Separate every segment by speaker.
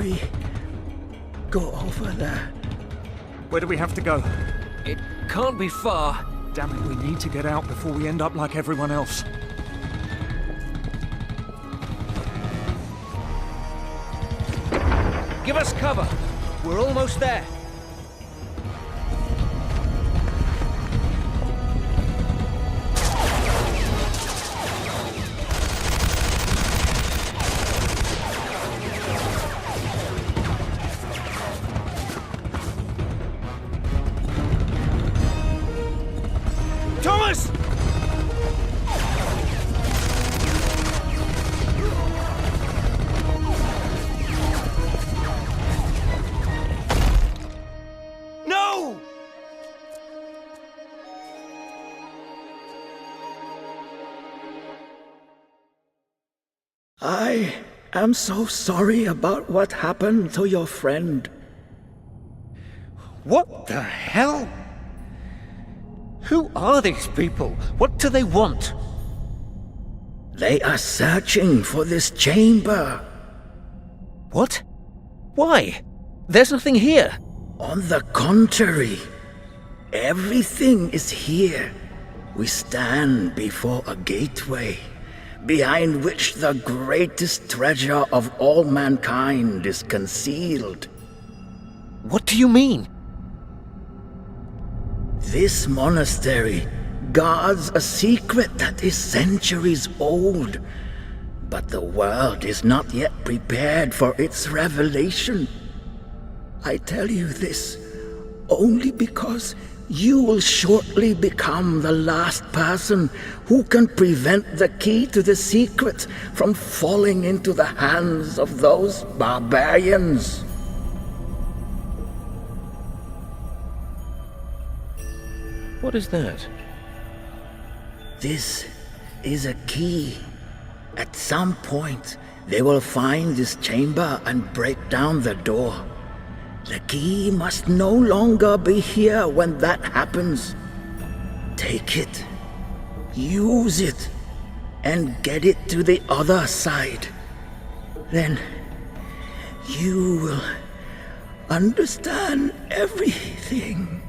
Speaker 1: we go over there?
Speaker 2: Where do we have to go?
Speaker 3: It can't be far.
Speaker 2: Damn it, we need to get out before we end up like everyone else.
Speaker 3: Give us cover. We're almost there.
Speaker 2: Thomas!
Speaker 3: No!
Speaker 1: I am so sorry about what happened to your friend.
Speaker 3: What the hell? Who are these people? What do they want?
Speaker 1: They are searching for this chamber.
Speaker 3: What? Why? There's nothing here.
Speaker 1: On the contrary, everything is here. We stand before a gateway, behind which the greatest treasure of all mankind is concealed.
Speaker 3: What do you mean?
Speaker 1: This monastery guards a secret that is centuries old, but the world is not yet prepared for its revelation. I tell you this only because you will shortly become the last person who can prevent the key to the secret from falling into the hands of those barbarians.
Speaker 3: What is that?
Speaker 1: This is a key. At some point, they will find this chamber and break down the door. The key must no longer be here when that happens. Take it, use it, and get it to the other side. Then you will understand everything.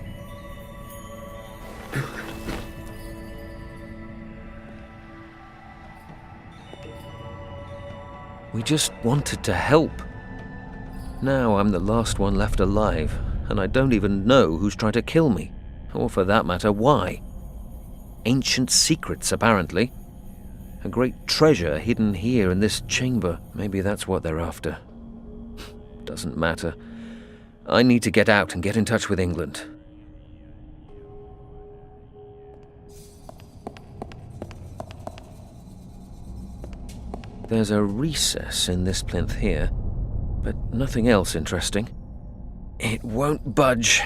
Speaker 3: We just wanted to help. Now I'm the last one left alive, and I don't even know who's trying to kill me, or for that matter, why. Ancient secrets, apparently. A great treasure hidden here in this chamber. Maybe that's what they're after. Doesn't matter. I need to get out and get in touch with England. There's a recess in this plinth here, but nothing else interesting. It won't budge.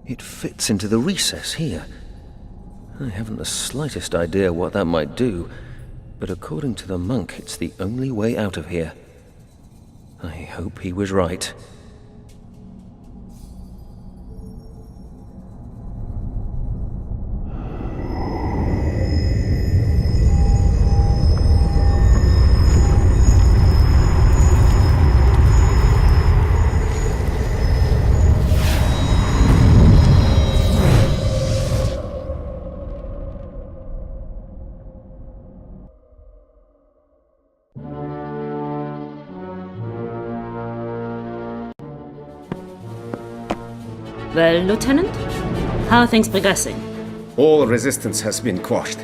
Speaker 3: It fits into the recess here. I haven't the slightest idea what that might do, but according to the monk, it's the only way out of here. I hope he was right.
Speaker 4: Well, Lieutenant, how are things progressing?
Speaker 5: All resistance has been quashed.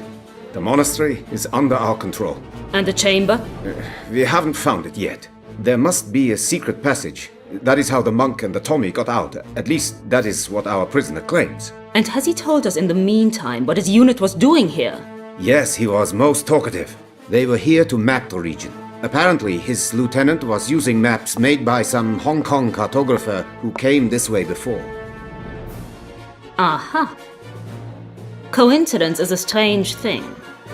Speaker 5: The monastery is under our control.
Speaker 4: And the chamber?
Speaker 5: We haven't found it yet. There must be a secret passage. That is how the monk and the Tommy got out. At least that is what our prisoner claims.
Speaker 4: And has he told us in the meantime what his unit was doing here?
Speaker 5: Yes, he was most talkative. They were here to map the region. Apparently, his lieutenant was using maps made by some Hong Kong cartographer who came this way before.
Speaker 4: Aha. Coincidence is a strange thing.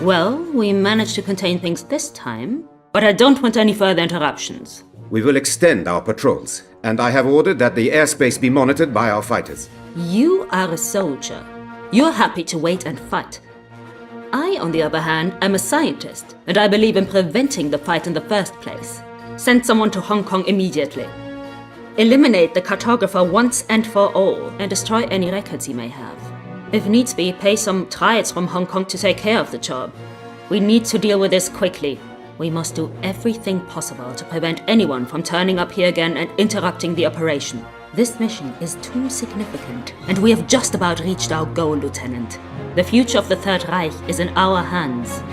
Speaker 4: Well, we managed to contain things this time, but I don't want any further interruptions.
Speaker 5: We will extend our patrols, and I have ordered that the airspace be monitored by our fighters.
Speaker 4: You are a soldier. You're happy to wait and fight. I, on the other hand, am a scientist, and I believe in preventing the fight in the first place. Send someone to Hong Kong immediately. Eliminate the cartographer once and for all, and destroy any records he may have. If needs be, pay some triads from Hong Kong to take care of the job. We need to deal with this quickly. We must do everything possible to prevent anyone from turning up here again and interrupting the operation. This mission is too significant, and we have just about reached our goal, Lieutenant. The future of the Third Reich is in our hands.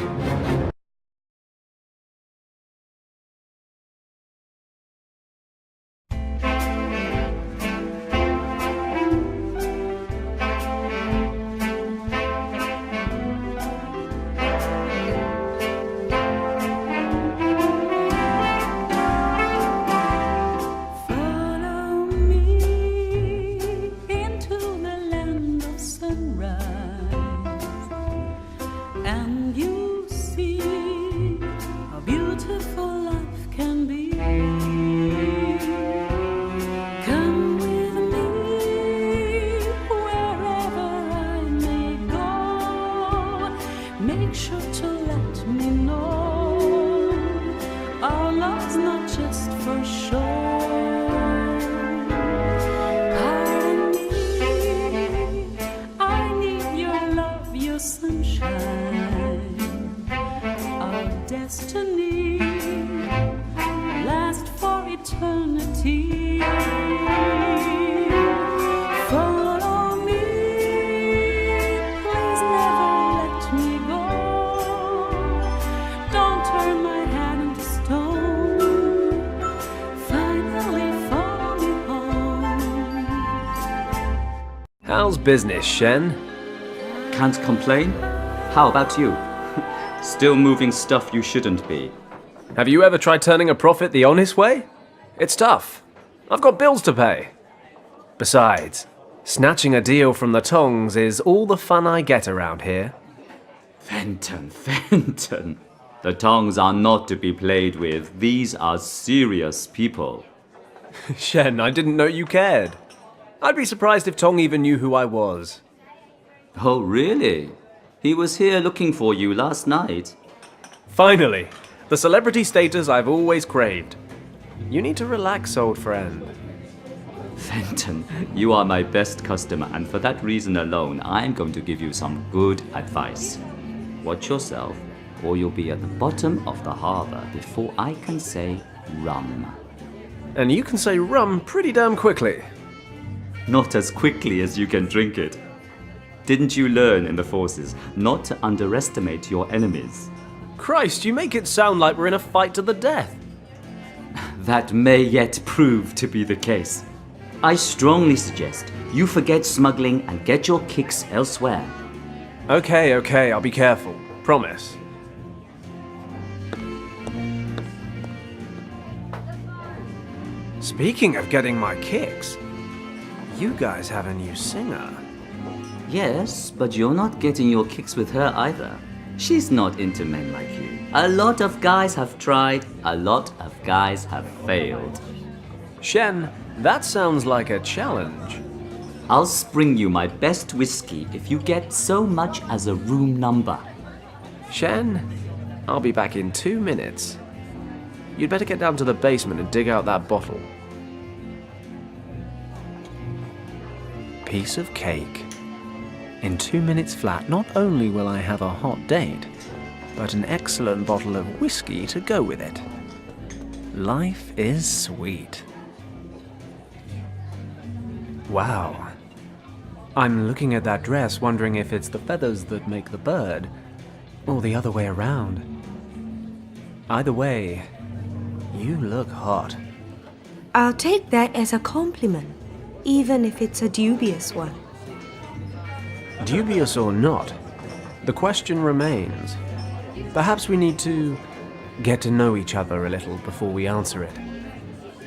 Speaker 6: Make sure to let me know our love's not just for show. Pardon me, I need your love, your sunshine. Our destiny last for eternity. Follow me, please never let me go. Don't turn my hand into stone. Finally follow me home.
Speaker 7: How's business, Shen?
Speaker 8: Can't complain. How about you? Still moving stuff you shouldn't be.
Speaker 7: Have you ever tried turning a profit the honest way? It's tough. I've got bills to pay. Besides, snatching a deal from the tongs is all the fun I get around here.
Speaker 8: Fenton. The tongs are not to be played with. These are serious people.
Speaker 7: Shen, I didn't know you cared. I'd be surprised if Tong even knew who I was.
Speaker 8: Oh, really? He was here looking for you last night.
Speaker 7: Finally, the celebrity status I've always craved. You need to relax, old friend.
Speaker 8: Fenton, you are my best customer, and for that reason alone, I'm going to give you some good advice. Watch yourself, or you'll be at the bottom of the harbor before I can say rum.
Speaker 7: And you can say rum pretty damn quickly.
Speaker 8: Not as quickly as you can drink it. Didn't you learn in the forces not to underestimate your enemies?
Speaker 7: Christ, you make it sound like we're in a fight to the death.
Speaker 8: That may yet prove to be the case. I strongly suggest you forget smuggling and get your kicks elsewhere.
Speaker 7: Okay, I'll be careful. Promise. Speaking of getting my kicks, you guys have a new singer.
Speaker 8: Yes, but you're not getting your kicks with her either. She's not into men like you. A lot of guys have tried, a lot of guys have failed.
Speaker 7: Shen, that sounds like a challenge.
Speaker 8: I'll spring you my best whiskey if you get so much as a room number.
Speaker 7: Shen, I'll be back in 2 minutes. You'd better get down to the basement and dig out that bottle. Piece of cake. In 2 minutes flat, not only will I have a hot date, but an excellent bottle of whiskey to go with it. Life is sweet. Wow. I'm looking at that dress, wondering if it's the feathers that make the bird, or the other way around. Either way, you look hot.
Speaker 9: I'll take that as a compliment, even if it's a dubious one.
Speaker 7: Dubious or not, the question remains. Perhaps we need to get to know each other a little before we answer it.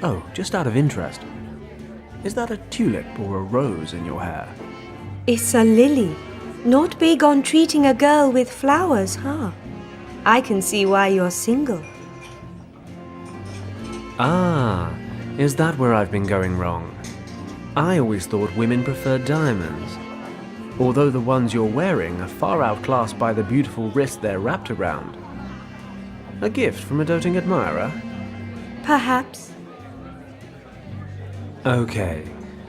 Speaker 7: Oh, just out of interest, is that a tulip or a rose in your hair?
Speaker 9: It's a lily. Not big on treating a girl with flowers, huh? I can see why you're single.
Speaker 7: Ah, is that where I've been going wrong? I always thought women preferred diamonds. although the ones you're wearing are far outclassed by the beautiful wrist they're wrapped around. A gift from a doting admirer?
Speaker 9: Perhaps.
Speaker 7: Okay,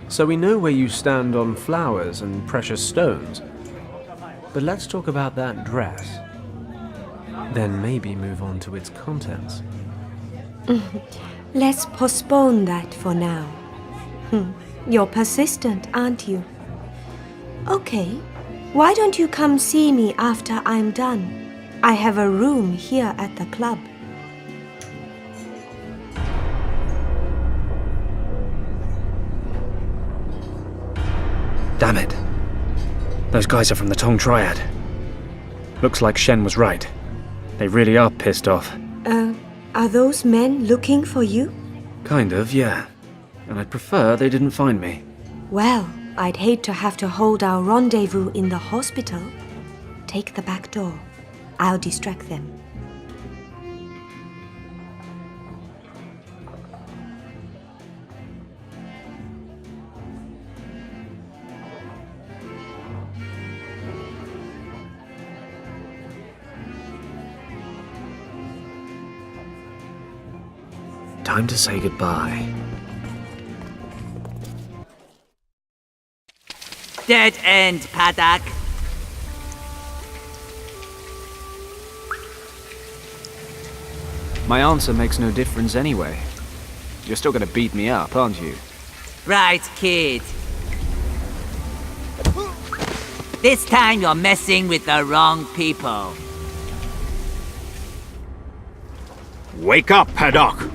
Speaker 7: so we know where you stand on flowers and precious stones. But let's talk about that dress. Then maybe move on to its contents.
Speaker 9: Let's postpone that for now. You're persistent, aren't you? Okay, why don't you come see me after I'm done? I have a room here at the club.
Speaker 10: Damn it. Those guys are from the Tong Triad. Looks like Shen was right. They really are pissed off.
Speaker 9: Are those men looking for you?
Speaker 10: Kind of, yeah. And I'd prefer they didn't find me.
Speaker 9: Well, I'd hate to have to hold our rendezvous in the hospital. Take the back door. I'll distract them.
Speaker 10: Time to say goodbye.
Speaker 11: Dead end, paddock.
Speaker 10: My answer makes no difference anyway. You're still gonna beat me up, aren't you?
Speaker 11: Right, kid. This time you're messing with the wrong people.
Speaker 12: Wake up, Paddock,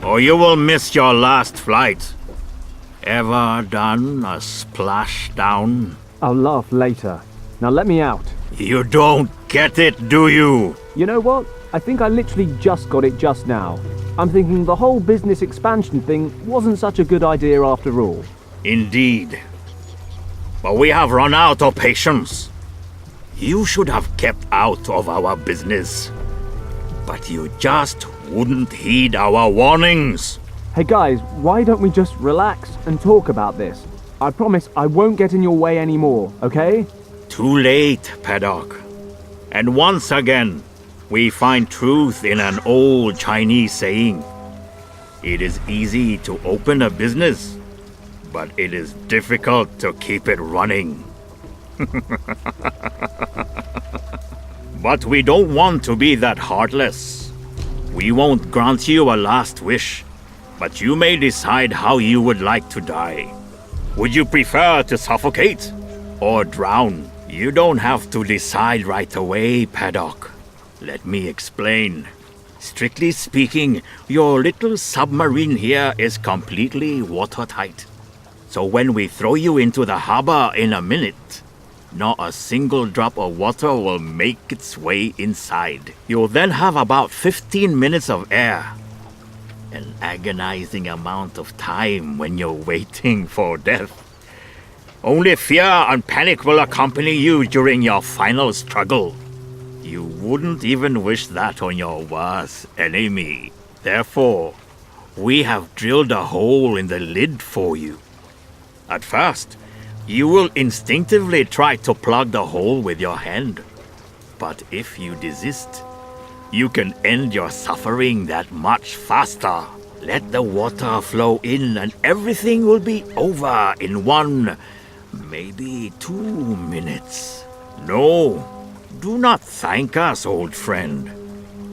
Speaker 12: or you will miss your last flight. Ever done a splashdown?
Speaker 13: I'll laugh later. Now let me out.
Speaker 12: You don't get it, do you?
Speaker 13: You know what? I think I literally just got it just now. I'm thinking the whole business expansion thing wasn't such a good idea after all.
Speaker 12: Indeed. But we have run out of patience. You should have kept out of our business. But you just wouldn't heed our warnings.
Speaker 13: Hey guys, why don't we just relax and talk about this? I promise I won't get in your way anymore, okay?
Speaker 12: Too late, Paddock. And once again, we find truth in an old Chinese saying. It is easy to open a business, but it is difficult to keep it running. But we don't want to be that heartless. We won't grant you a last wish, but you may decide how you would like to die. Would you prefer to suffocate or drown? You don't have to decide right away, Paddock. Let me explain. Strictly speaking, your little submarine here is completely watertight. So when we throw you into the harbor in a minute, not a single drop of water will make its way inside. You'll then have about 15 minutes of air. An agonizing amount of time when you're waiting for death. Only fear and panic will accompany you during your final struggle. You wouldn't even wish that on your worst enemy. Therefore, we have drilled a hole in the lid for you. At first, you will instinctively try to plug the hole with your hand. But if you desist, you can end your suffering that much faster. Let the water flow in and everything will be over in 1, maybe 2 minutes. No, do not thank us, old friend.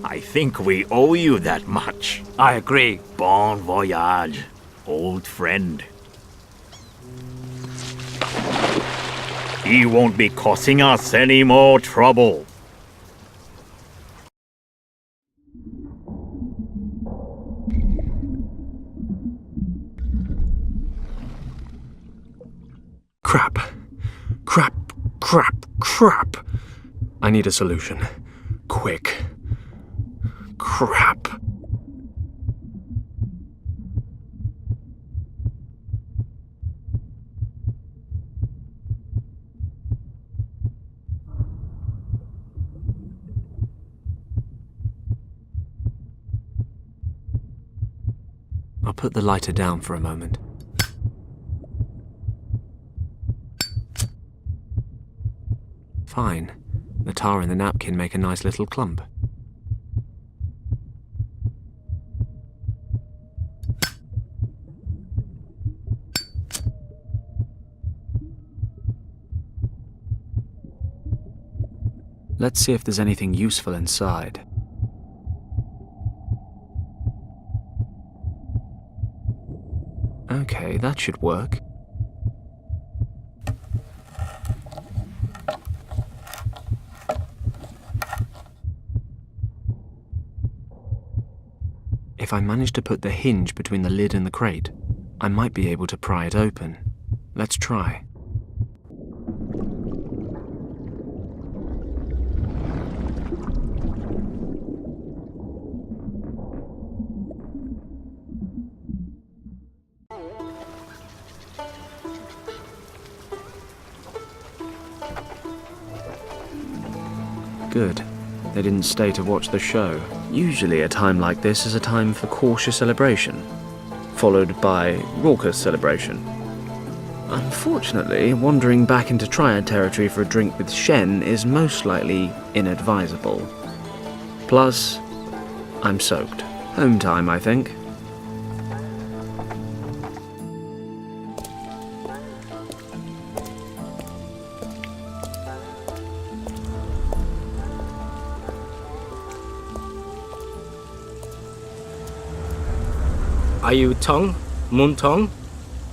Speaker 12: I think we owe you that much.
Speaker 11: I agree.
Speaker 12: Bon voyage, old friend. He won't be causing us any more trouble.
Speaker 10: Crap. Crap. Crap. Crap. I need a solution. Quick. Crap. I'll put the lighter down for a moment.
Speaker 7: Fine. The tar and the napkin make a nice little clump. Let's see if there's anything useful inside. Okay, that should work. If I manage to put the hinge between the lid and the crate, I might be able to pry it open. Let's try. Good. They didn't stay to watch the show. Usually a time like this is a time for cautious celebration, followed by raucous celebration. Unfortunately, wandering back into Triad territory for a drink with Shen is most likely inadvisable. Plus, I'm soaked. Home time, I think.
Speaker 14: Are you Tong? Moon Tong?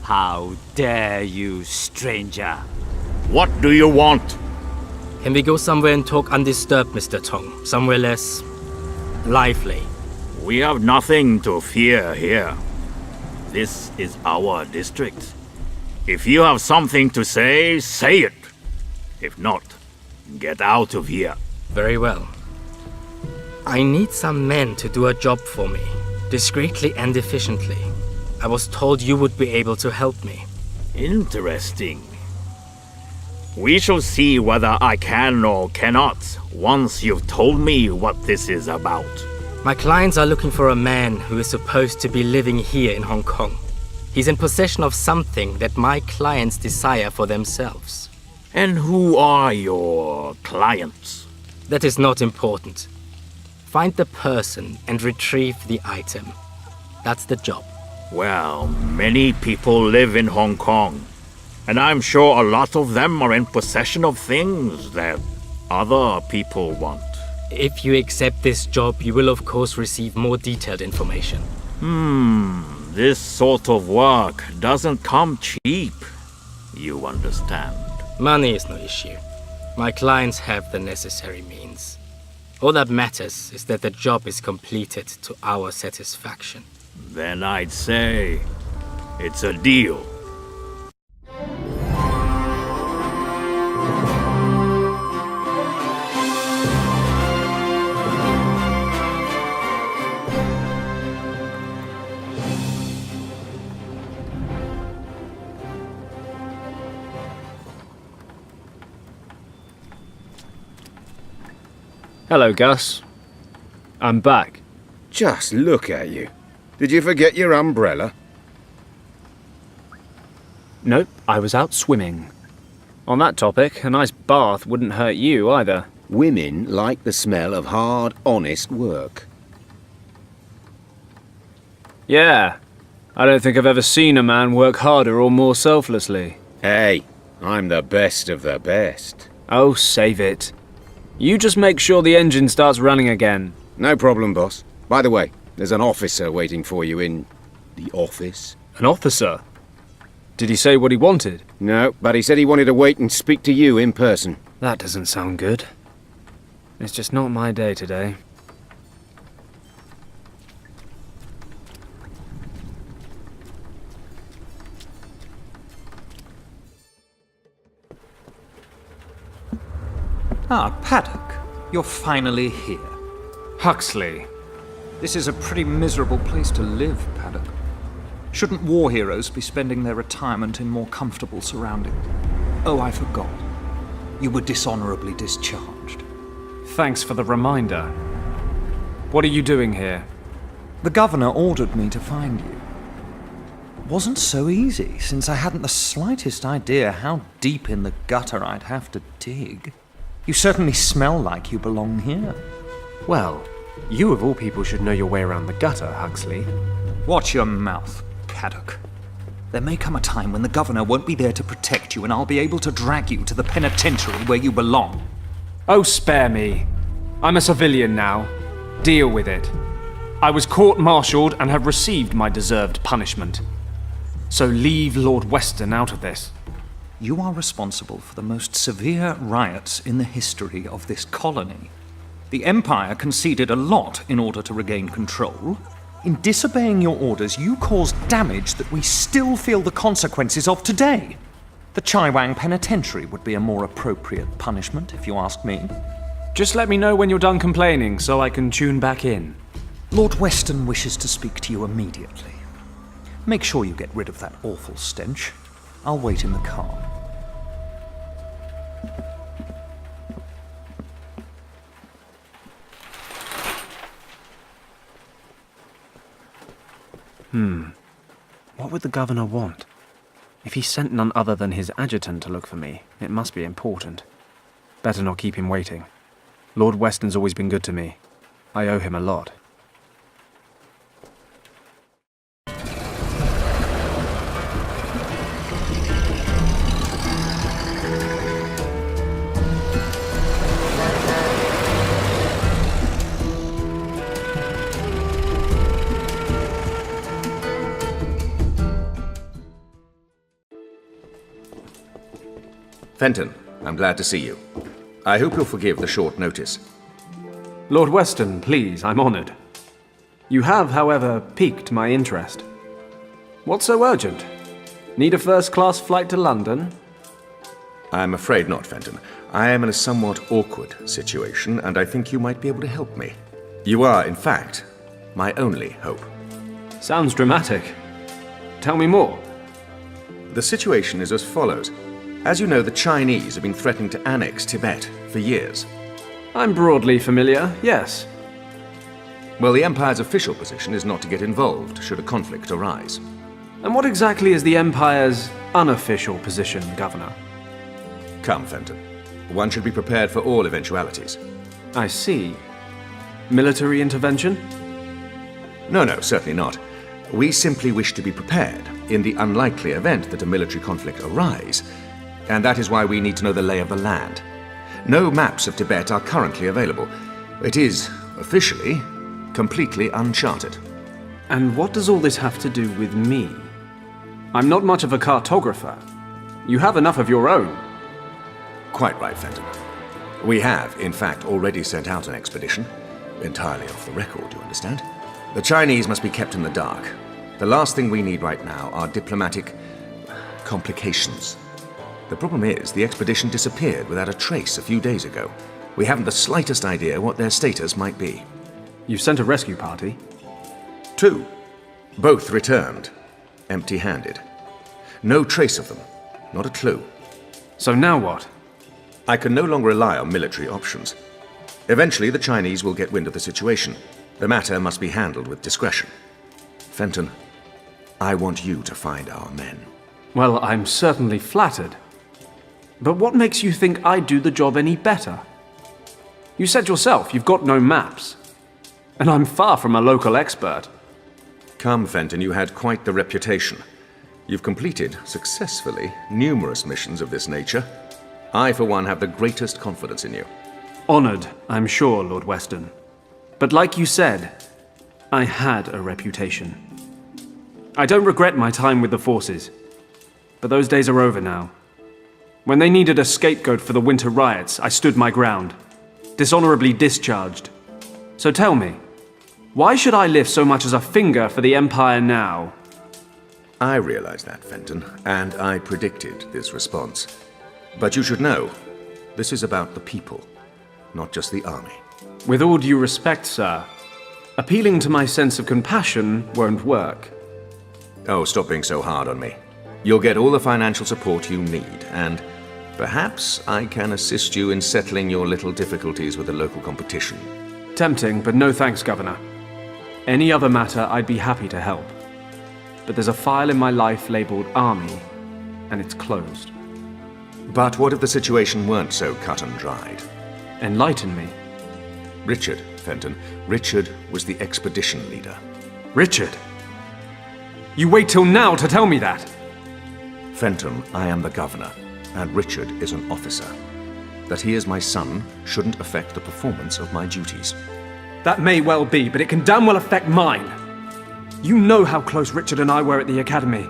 Speaker 8: How dare you, stranger?
Speaker 12: What do you want?
Speaker 14: Can we go somewhere and talk undisturbed, Mr. Tong? Somewhere less lively.
Speaker 12: We have nothing to fear here. This is our district. If you have something to say, say it. If not, get out of here.
Speaker 14: Very well. I need some men to do a job for me, discreetly and efficiently. I was told you would be able to help me.
Speaker 12: Interesting. We shall see whether I can or cannot once you've told me what this is about.
Speaker 14: My clients are looking for a man who is supposed to be living here in Hong Kong. He's in possession of something that my clients desire for themselves.
Speaker 12: And who are your clients?
Speaker 14: That is not important. Find the person and retrieve the item. That's the job.
Speaker 12: Well, many people live in Hong Kong, and I'm sure a lot of them are in possession of things that other people want.
Speaker 14: If you accept this job, you will of course receive more detailed information.
Speaker 12: This sort of work doesn't come cheap. You understand?
Speaker 14: Money is no issue. My clients have the necessary means. All that matters is that the job is completed to our satisfaction.
Speaker 12: Then I'd say it's a deal.
Speaker 10: Hello, Gus. I'm back.
Speaker 5: Just look at you. Did you forget your umbrella?
Speaker 10: Nope, I was out swimming. On that topic, a nice bath wouldn't hurt you either.
Speaker 5: Women like the smell of hard, honest work.
Speaker 10: Yeah. I don't think I've ever seen a man work harder or more selflessly.
Speaker 5: Hey, I'm the best of the best.
Speaker 10: Oh, save it. You just make sure the engine starts running again.
Speaker 5: No problem, boss. By the way, there's an officer waiting for you in the office.
Speaker 10: An officer? Did he say what he wanted?
Speaker 5: No, but he said he wanted to wait and speak to you in person.
Speaker 10: That doesn't sound good. It's just not my day today.
Speaker 2: Ah, Paddock. You're finally here.
Speaker 10: Huxley.
Speaker 2: This is a pretty miserable place to live, Paddock. Shouldn't war heroes be spending their retirement in more comfortable surroundings? Oh, I forgot. You were dishonorably discharged.
Speaker 10: Thanks for the reminder. What are you doing here?
Speaker 2: The governor ordered me to find you. It wasn't so easy, since I hadn't the slightest idea how deep in the gutter I'd have to dig. You certainly smell like you belong here.
Speaker 7: Well, you of all people should know your way around the gutter, Huxley.
Speaker 2: Watch your mouth, Paddock. There may come a time when the governor won't be there to protect you, and I'll be able to drag you to the penitentiary where you belong.
Speaker 13: Oh, spare me. I'm a civilian now. Deal with it. I was court-martialed and have received my deserved punishment. So leave Lord Weston out of this.
Speaker 2: You are responsible for the most severe riots in the history of this colony. The Empire conceded a lot in order to regain control. In disobeying your orders, you caused damage that we still feel the consequences of today. The Chaiwang Penitentiary would be a more appropriate punishment, if you ask me.
Speaker 13: Just let me know when you're done complaining so I can tune back in.
Speaker 2: Lord Weston wishes to speak to you immediately. Make sure you get rid of that awful stench. I'll wait in the car.
Speaker 7: What would the governor want? If he sent none other than his adjutant to look for me, it must be important. Better not keep him waiting. Lord Weston's always been good to me. I owe him a lot.
Speaker 15: Fenton, I'm glad to see you. I hope you'll forgive the short notice.
Speaker 13: Lord Weston, please, I'm honoured. You have, however, piqued my interest. What's so urgent? Need a first-class flight to London?
Speaker 15: I'm afraid not, Fenton. I am in a somewhat awkward situation, and I think you might be able to help me. You are, in fact, my only hope.
Speaker 13: Sounds dramatic. Tell me more.
Speaker 15: The situation is as follows. As you know, the Chinese have been threatening to annex Tibet for years.
Speaker 13: I'm broadly familiar, yes.
Speaker 15: Well, the Empire's official position is not to get involved should a conflict arise.
Speaker 13: And what exactly is the Empire's unofficial position, Governor?
Speaker 15: Come, Fenton. One should be prepared for all eventualities.
Speaker 13: I see. Military intervention?
Speaker 15: No, certainly not. We simply wish to be prepared in the unlikely event that a military conflict arise, and that is why we need to know the lay of the land. No maps of Tibet are currently available. It is, officially, completely uncharted.
Speaker 13: And what does all this have to do with me? I'm not much of a cartographer. You have enough of your own.
Speaker 15: Quite right, Fenton. We have, in fact, already sent out an expedition. Entirely off the record, you understand? The Chinese must be kept in the dark. The last thing we need right now are diplomatic complications. The problem is, the expedition disappeared without a trace a few days ago. We haven't the slightest idea what their status might be.
Speaker 13: You sent a rescue party?
Speaker 15: 2. Both returned, empty-handed. No trace of them, not a clue.
Speaker 13: So now what?
Speaker 15: I can no longer rely on military options. Eventually, the Chinese will get wind of the situation. The matter must be handled with discretion. Fenton, I want you to find our men.
Speaker 13: Well, I'm certainly flattered. But what makes you think I'd do the job any better? You said yourself you've got no maps. And I'm far from a local expert.
Speaker 15: Come, Fenton, you had quite the reputation. You've completed, successfully, numerous missions of this nature. I, for one, have the greatest confidence in you.
Speaker 13: Honoured, I'm sure, Lord Weston. But like you said, I had a reputation. I don't regret my time with the forces. But those days are over now. When they needed a scapegoat for the winter riots, I stood my ground, dishonorably discharged. So tell me, why should I lift so much as a finger for the Empire now?
Speaker 15: I realize that, Fenton, and I predicted this response. But you should know, this is about the people, not just the army.
Speaker 13: With all due respect, sir, appealing to my sense of compassion won't work.
Speaker 15: Oh, stop being so hard on me. You'll get all the financial support you need, and perhaps I can assist you in settling your little difficulties with the local competition.
Speaker 13: Tempting, but no thanks, Governor. Any other matter, I'd be happy to help. But there's a file in my life labelled Army, and it's closed.
Speaker 15: But what if the situation weren't so cut and dried?
Speaker 13: Enlighten me.
Speaker 15: Richard, Fenton. Richard was the expedition leader.
Speaker 13: Richard? You wait till now to tell me that?
Speaker 15: Fenton, I am the governor, and Richard is an officer. That he is my son shouldn't affect the performance of my duties.
Speaker 13: That may well be, but it can damn well affect mine. You know how close Richard and I were at the academy.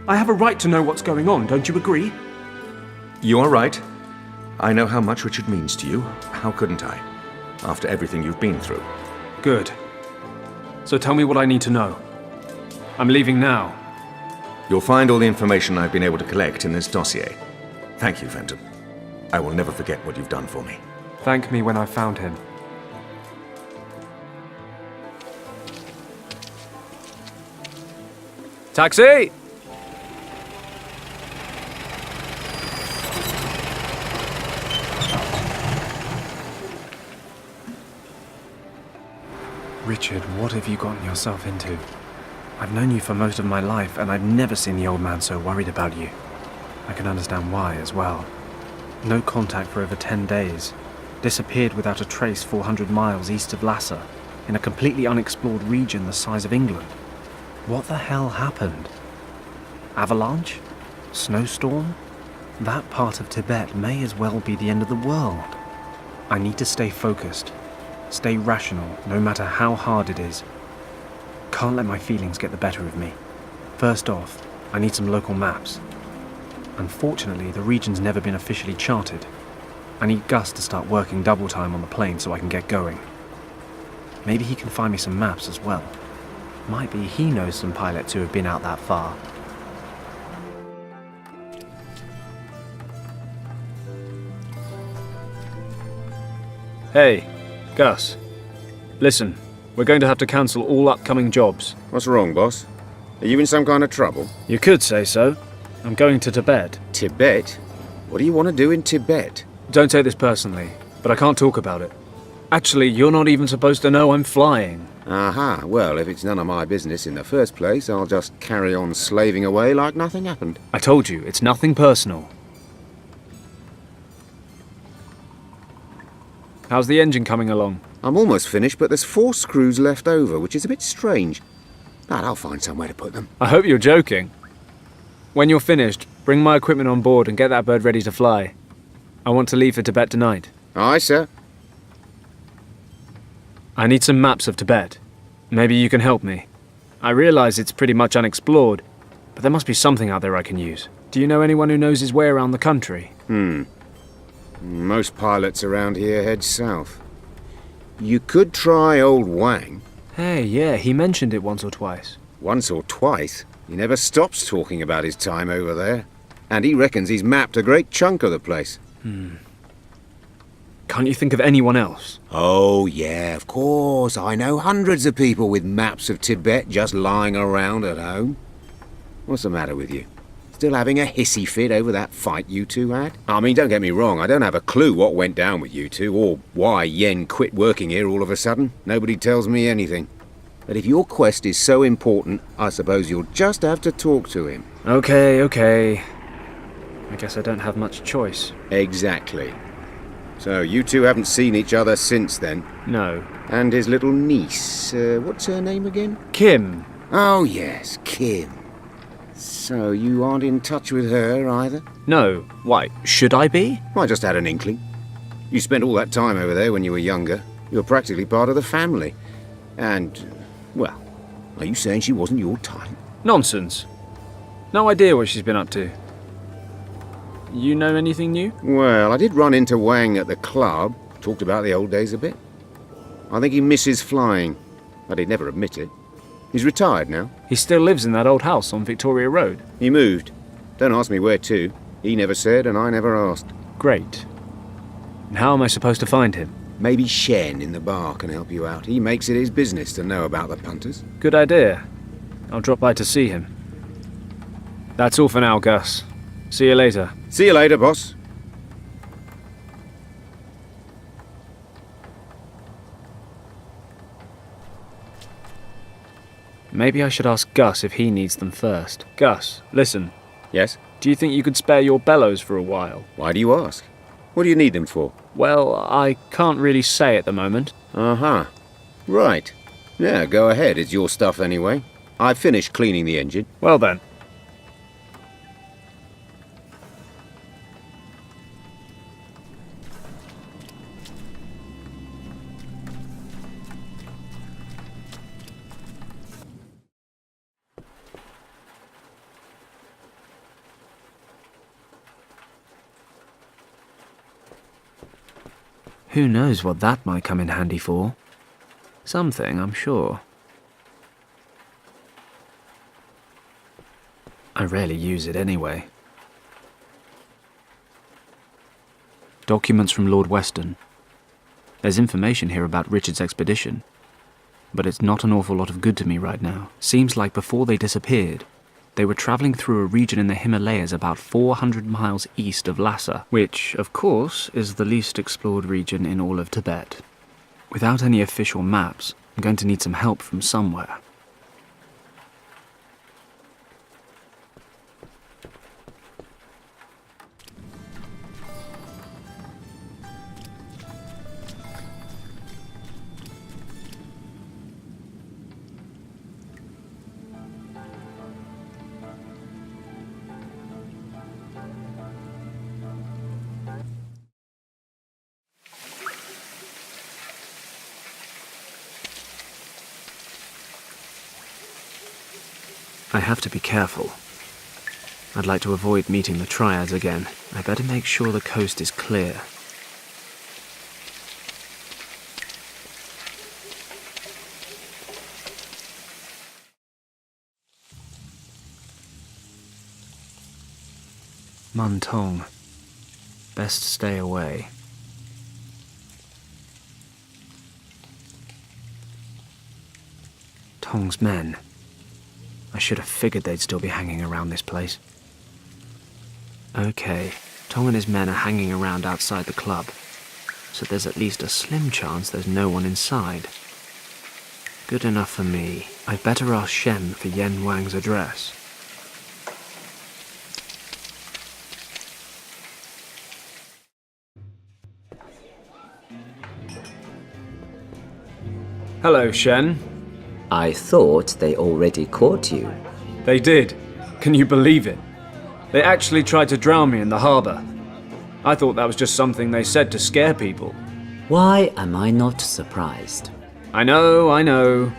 Speaker 13: I have a right to know what's going on, don't you agree?
Speaker 15: You are right. I know how much Richard means to you. How couldn't I? After everything you've been through.
Speaker 13: Good. So tell me what I need to know. I'm leaving now.
Speaker 15: You'll find all the information I've been able to collect in this dossier. Thank you, Fenton. I will never forget what you've done for me.
Speaker 13: Thank me when I've found him.
Speaker 10: Taxi!
Speaker 7: Richard, what have you gotten yourself into? I've known you for most of my life, and I've never seen the old man so worried about you. I can understand why as well. No contact for over 10 days. Disappeared without a trace 400 miles east of Lhasa, in a completely unexplored region the size of England. What the hell happened? Avalanche? Snowstorm? That part of Tibet may as well be the end of the world. I need to stay focused. Stay rational, no matter how hard it is. Can't let my feelings get the better of me. First off, I need some local maps. Unfortunately, the region's never been officially charted. I need Gus to start working double time on the plane so I can get going. Maybe he can find me some maps as well. Might be he knows some pilots who have been out that far.
Speaker 10: Hey, Gus. Listen, we're going to have to cancel all upcoming jobs.
Speaker 5: What's wrong, boss? Are you in some kind of trouble?
Speaker 10: You could say so. I'm going to Tibet.
Speaker 5: Tibet? What do you want to do in Tibet?
Speaker 10: Don't take this personally, but I can't talk about it. Actually, you're not even supposed to know I'm flying.
Speaker 5: Aha, well, if it's none of my business in the first place, I'll just carry on slaving away like nothing happened.
Speaker 10: I told you, it's nothing personal. How's the engine coming along?
Speaker 5: I'm almost finished, but there's 4 screws left over, which is a bit strange. But I'll find somewhere to put them.
Speaker 10: I hope you're joking. When you're finished, bring my equipment on board and get that bird ready to fly. I want to leave for Tibet tonight.
Speaker 5: Aye, sir.
Speaker 10: I need some maps of Tibet. Maybe you can help me. I realize it's pretty much unexplored, but there must be something out there I can use. Do you know anyone who knows his way around the country?
Speaker 5: Most pilots around here head south. You could try old Wang.
Speaker 10: Hey, yeah, he mentioned it once or twice.
Speaker 5: Once or twice? He never stops talking about his time over there. And he reckons he's mapped a great chunk of the place.
Speaker 10: Can't you think of anyone else?
Speaker 5: Oh, yeah, of course. I know hundreds of people with maps of Tibet just lying around at home. What's the matter with you? Still having a hissy fit over that fight you two had? I mean, don't get me wrong, I don't have a clue what went down with you two, or why Yen quit working here all of a sudden. Nobody tells me anything. But if your quest is so important, I suppose you'll just have to talk to him.
Speaker 10: Okay. I guess I don't have much choice.
Speaker 5: Exactly. So you two haven't seen each other since then?
Speaker 10: No.
Speaker 5: And his little niece, what's her name again?
Speaker 10: Kim.
Speaker 5: Oh yes, Kim. So you aren't in touch with her either?
Speaker 10: No. Why, should I be?
Speaker 5: I just had an inkling. You spent all that time over there when you were younger. You were practically part of the family. And, well, are you saying she wasn't your type?
Speaker 10: Nonsense. No idea what she's been up to. You know anything new?
Speaker 5: Well, I did run into Wang at the club. Talked about the old days a bit. I think he misses flying, but he'd never admit it. He's retired now.
Speaker 10: He still lives in that old house on Victoria Road.
Speaker 5: He moved. Don't ask me where to. He never said, and I never asked.
Speaker 10: Great. And how am I supposed to find him?
Speaker 5: Maybe Shen in the bar can help you out. He makes it his business to know about the punters.
Speaker 10: Good idea. I'll drop by to see him. That's all for now, Gus. See you later.
Speaker 5: See you later, boss.
Speaker 10: Maybe I should ask Gus if he needs them first. Gus, listen.
Speaker 5: Yes?
Speaker 10: Do you think you could spare your bellows for a while?
Speaker 5: Why do you ask? What do you need them for?
Speaker 10: Well, I can't really say at the moment.
Speaker 5: Uh-huh. Right. Yeah, go ahead. It's your stuff anyway. I finished cleaning the engine.
Speaker 10: Well then. Who knows what that might come in handy for? Something, I'm sure. I rarely use it anyway. Documents from Lord Weston. There's information here about Richard's expedition, but it's not an awful lot of good to me right now. Seems like before they disappeared, they were travelling through a region in the Himalayas about 400 miles east of Lhasa, which, of course, is the least explored region in all of Tibet. Without any official maps, I'm going to need some help from somewhere. I have to be careful. I'd like to avoid meeting the triads again. I better make sure the coast is clear. Muntong. Best stay away. Tong's men. I should have figured they'd still be hanging around this place. Okay, Tong and his men are hanging around outside the club, so there's at least a slim chance there's no one inside. Good enough for me. I'd better ask Shen for Yen Wang's address. Hello, Shen.
Speaker 16: I thought they already caught you.
Speaker 10: They did. Can you believe it? They actually tried to drown me in the harbour. I thought that was just something they said to scare people.
Speaker 16: Why am I not surprised?
Speaker 10: I know.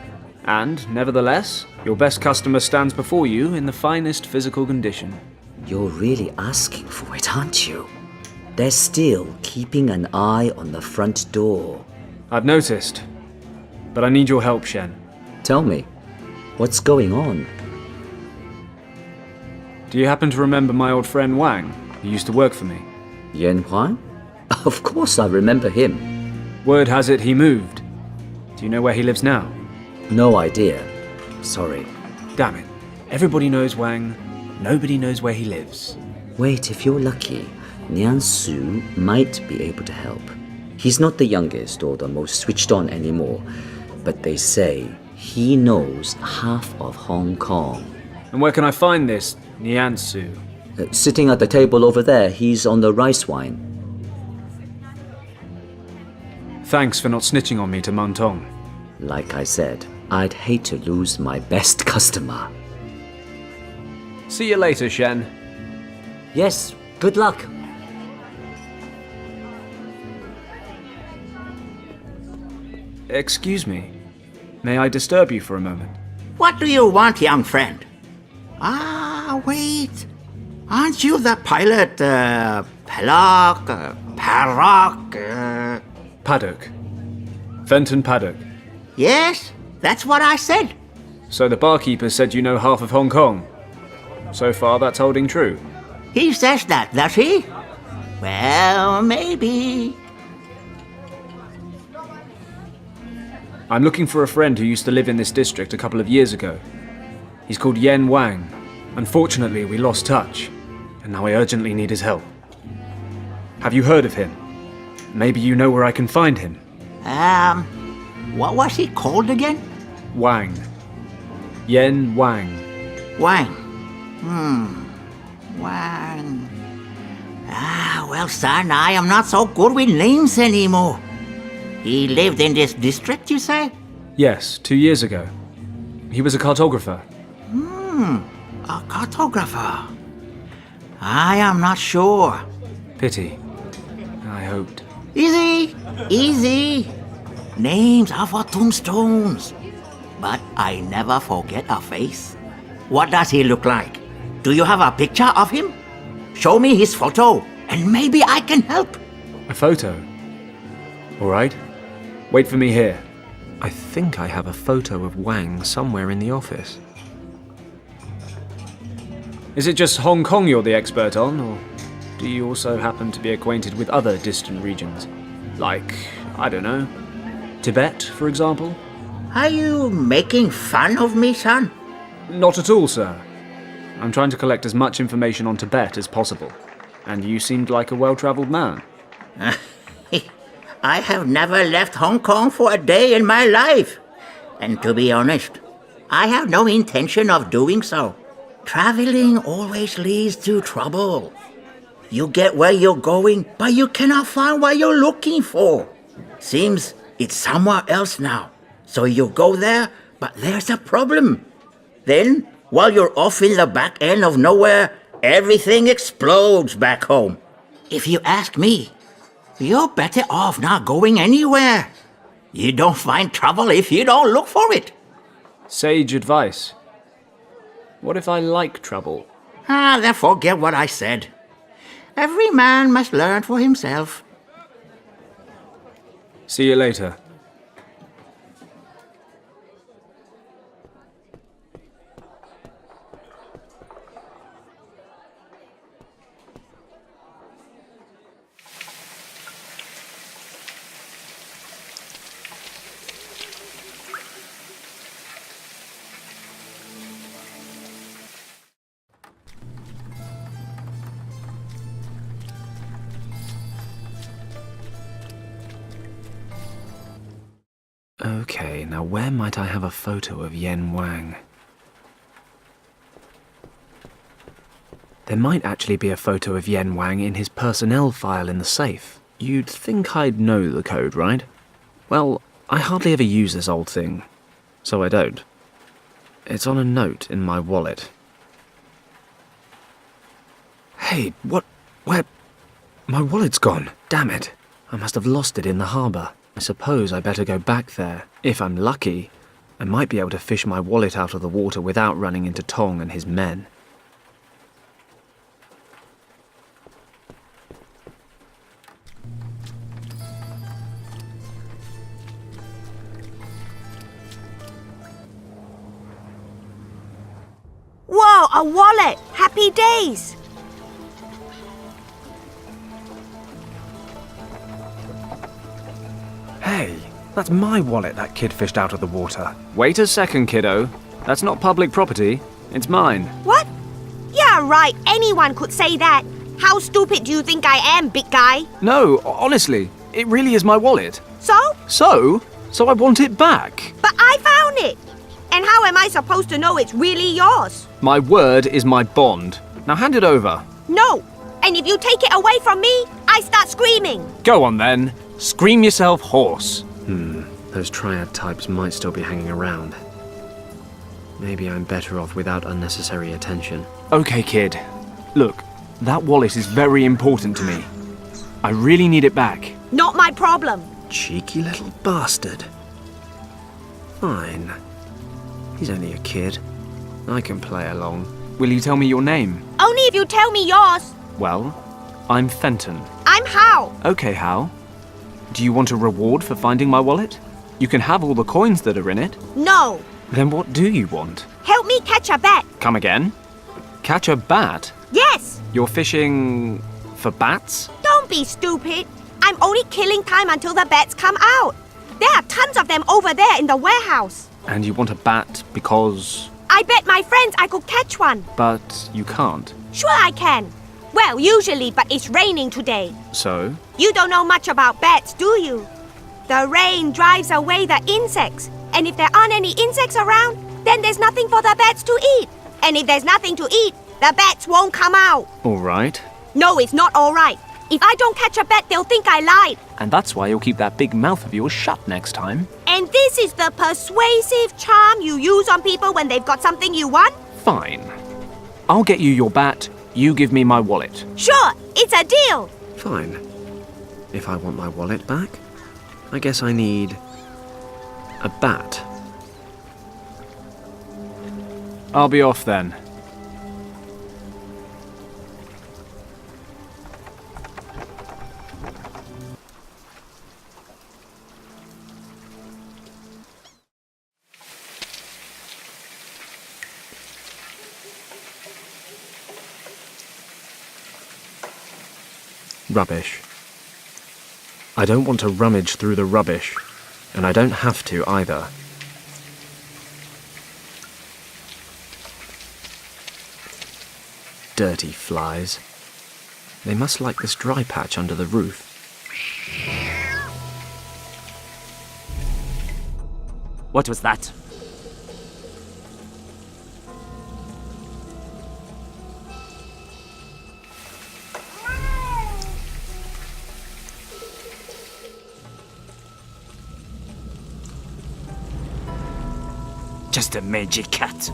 Speaker 10: And, nevertheless, your best customer stands before you in the finest physical condition.
Speaker 16: You're really asking for it, aren't you? They're still keeping an eye on the front door.
Speaker 10: I've noticed. But I need your help, Shen.
Speaker 16: Tell me, what's going on?
Speaker 10: Do you happen to remember my old friend Wang, who used to work for me?
Speaker 16: Yen Wang? Of course I remember him.
Speaker 10: Word has it he moved. Do you know where he lives now?
Speaker 16: No idea. Sorry.
Speaker 10: Damn it. Everybody knows Wang. Nobody knows where he lives.
Speaker 16: Wait, if you're lucky, Nian Su might be able to help. He's not the youngest or the most switched on anymore, but they say he knows half of Hong Kong.
Speaker 10: And where can I find this Nian Su?
Speaker 16: Sitting at the table over there, he's on the rice wine.
Speaker 10: Thanks for not snitching on me to Muntong.
Speaker 16: Like I said, I'd hate to lose my best customer.
Speaker 10: See you later, Shen.
Speaker 16: Yes, good luck.
Speaker 10: Excuse me. May I disturb you for a moment?
Speaker 1: What do you want, young friend? Wait. Aren't you the pilot,
Speaker 10: Paddock. Fenton Paddock.
Speaker 1: Yes, that's what I said.
Speaker 10: So the barkeeper said you know half of Hong Kong. So far, that's holding true.
Speaker 1: He says that, does he? Well, maybe.
Speaker 10: I'm looking for a friend who used to live in this district a couple of years ago. He's called Yen Wang. Unfortunately, we lost touch, and now I urgently need his help. Have you heard of him? Maybe you know where I can find him.
Speaker 1: What was he called again?
Speaker 10: Wang. Yen Wang.
Speaker 1: Wang. Wang.
Speaker 11: Well, son, I am not so good with names anymore. He lived in this district, you say?
Speaker 13: Yes, 2 years ago. He was a cartographer.
Speaker 11: A cartographer. I am not sure.
Speaker 13: Pity. I hoped.
Speaker 11: Easy, easy. Names are for tombstones. But I never forget a face. What does he look like? Do you have a picture of him? Show me his photo, and maybe I can help.
Speaker 13: A photo? All right. Wait for me here. I think I have a photo of Wang somewhere in the office. Is it just Hong Kong you're the expert on, or do you also happen to be acquainted with other distant regions? Like, I don't know, Tibet, for example?
Speaker 11: Are you making fun of me, son?
Speaker 13: Not at all, sir. I'm trying to collect as much information on Tibet as possible, and you seemed like a well-traveled man.
Speaker 11: I have never left Hong Kong for a day in my life. And to be honest, I have no intention of doing so. Traveling always leads to trouble. You get where you're going, but you cannot find what you're looking for. Seems it's somewhere else now. So you go there, but there's a problem. Then, while you're off in the back end of nowhere, everything explodes back home. If you ask me, you're better off not going anywhere. You don't find trouble if you don't look for it.
Speaker 13: Sage advice. What if I like trouble?
Speaker 11: Then forget what I said. Every man must learn for himself.
Speaker 13: See you later. Okay, now where might I have a photo of Yen Wang? There might actually be a photo of Yen Wang in his personnel file in the safe. You'd think I'd know the code, right? Well, I hardly ever use this old thing, so I don't. It's on a note in my wallet. Hey, what? Where? My wallet's gone. Damn it. I must have lost it in the harbour. I suppose I better go back there. If I'm lucky, I might be able to fish my wallet out of the water without running into Tong and his men.
Speaker 9: Whoa, a wallet! Happy days!
Speaker 13: Hey, that's my wallet that kid fished out of the water. Wait a second, kiddo. That's not public property. It's mine.
Speaker 9: What? Yeah, right. Anyone could say that. How stupid do you think I am, big guy?
Speaker 13: No, honestly, it really is my wallet.
Speaker 9: So?
Speaker 13: So I want it back.
Speaker 9: But I found it. And how am I supposed to know it's really yours?
Speaker 13: My word is my bond. Now hand it over.
Speaker 9: No. And if you take it away from me, I start screaming.
Speaker 13: Go on then. Scream yourself hoarse. Those triad types might still be hanging around. Maybe I'm better off without unnecessary attention. Okay, kid. Look, that wallet is very important to me. I really need it back.
Speaker 9: Not my problem.
Speaker 13: Cheeky little bastard. Fine. He's only a kid. I can play along. Will you tell me your name?
Speaker 9: Only if you tell me yours.
Speaker 13: Well, I'm Fenton.
Speaker 9: I'm Hao.
Speaker 13: Okay, Hal. Do you want a reward for finding my wallet? You can have all the coins that are in it.
Speaker 9: No.
Speaker 13: Then what do you want?
Speaker 9: Help me catch a bat.
Speaker 13: Come again? Catch a bat?
Speaker 9: Yes.
Speaker 13: You're fishing for bats?
Speaker 9: Don't be stupid. I'm only killing time until the bats come out. There are tons of them over there in the warehouse.
Speaker 13: And you want a bat because...
Speaker 9: I bet my friends I could catch one.
Speaker 13: But you can't.
Speaker 9: Sure I can. Well, usually, but it's raining today.
Speaker 13: So?
Speaker 9: You don't know much about bats, do you? The rain drives away the insects. And if there aren't any insects around, then there's nothing for the bats to eat. And if there's nothing to eat, the bats won't come out.
Speaker 13: All right.
Speaker 9: No, it's not all right. If I don't catch a bat, they'll think I lied.
Speaker 10: And that's why you'll keep that big mouth of yours shut next time.
Speaker 9: And this is the persuasive charm you use on people when they've got something you want?
Speaker 10: Fine. I'll get you your bat, you give me my wallet.
Speaker 9: Sure, it's a deal.
Speaker 7: Fine. If I want my wallet back, I guess I need a bat.
Speaker 10: I'll be off then. Rubbish. I don't want to rummage through the rubbish, and I don't have to either. Dirty flies. They must like this dry patch under the roof.
Speaker 16: What was that? Just a magic cat.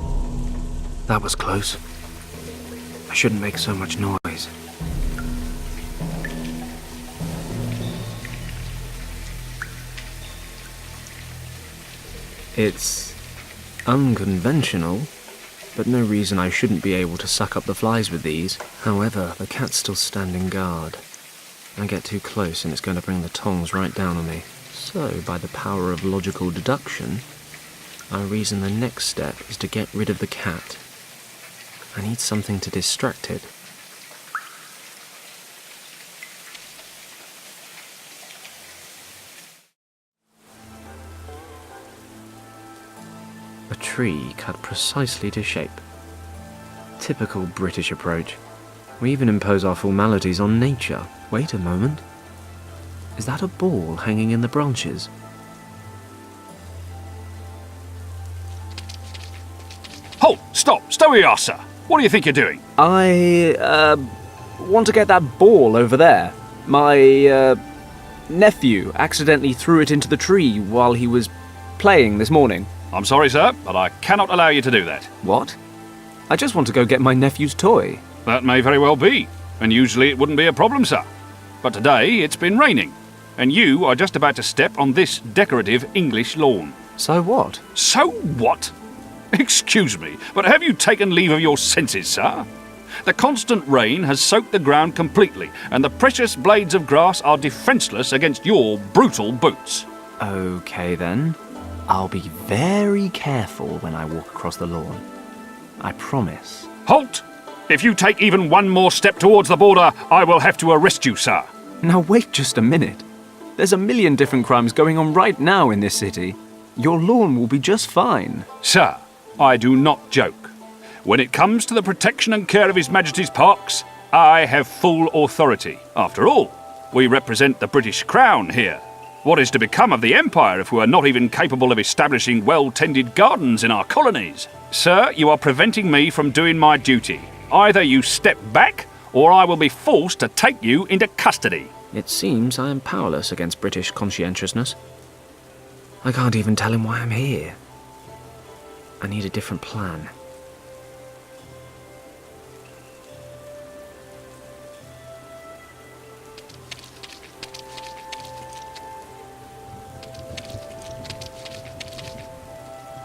Speaker 10: That was close. I shouldn't make so much noise. It's unconventional, but no reason I shouldn't be able to suck up the flies with these. However, the cat's still standing guard. I get too close and it's going to bring the tongs right down on me. So, by the power of logical deduction, I reason the next step is to get rid of the cat. I need something to distract it. A tree cut precisely to shape. Typical British approach. We even impose our formalities on nature. Wait a moment. Is that a ball hanging in the branches?
Speaker 17: Halt! Stop! Stay where you are, sir! What do you think you're doing?
Speaker 10: I, want to get that ball over there. My, nephew accidentally threw it into the tree while he was playing this morning.
Speaker 17: I'm sorry, sir, but I cannot allow you to do that.
Speaker 10: What? I just want to go get my nephew's toy.
Speaker 17: That may very well be, and usually it wouldn't be a problem, sir. But today it's been raining, and you are just about to step on this decorative English lawn.
Speaker 10: So what?
Speaker 17: So what? Excuse me, but have you taken leave of your senses, sir? The constant rain has soaked the ground completely, and the precious blades of grass are defenceless against your brutal boots.
Speaker 10: Okay then. I'll be very careful when I walk across the lawn. I promise.
Speaker 17: Halt! If you take even one more step towards the border, I will have to arrest you, sir.
Speaker 10: Now wait just a minute. There's a million different crimes going on right now in this city. Your lawn will be just fine.
Speaker 17: Sir, I do not joke. When it comes to the protection and care of His Majesty's parks, I have full authority. After all, we represent the British Crown here. What is to become of the Empire if we are not even capable of establishing well-tended gardens in our colonies? Sir, you are preventing me from doing my duty. Either you step back, or I will be forced to take you into custody.
Speaker 10: It seems I am powerless against British conscientiousness. I can't even tell him why I'm here. I need a different plan.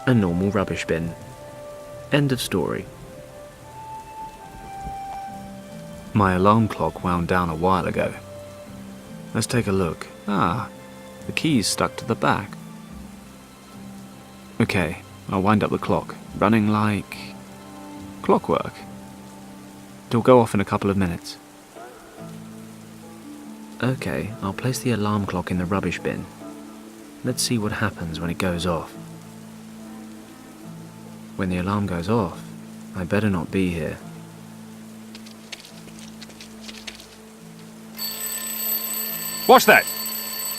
Speaker 10: A normal rubbish bin. End of story. My alarm clock wound down a while ago. Let's take a look. Ah, the key's stuck to the back. Okay, I'll wind up the clock, running like clockwork. It'll go off in a couple of minutes. Okay, I'll place the alarm clock in the rubbish bin. Let's see what happens when it goes off. When the alarm goes off, I better not be here.
Speaker 17: What's that?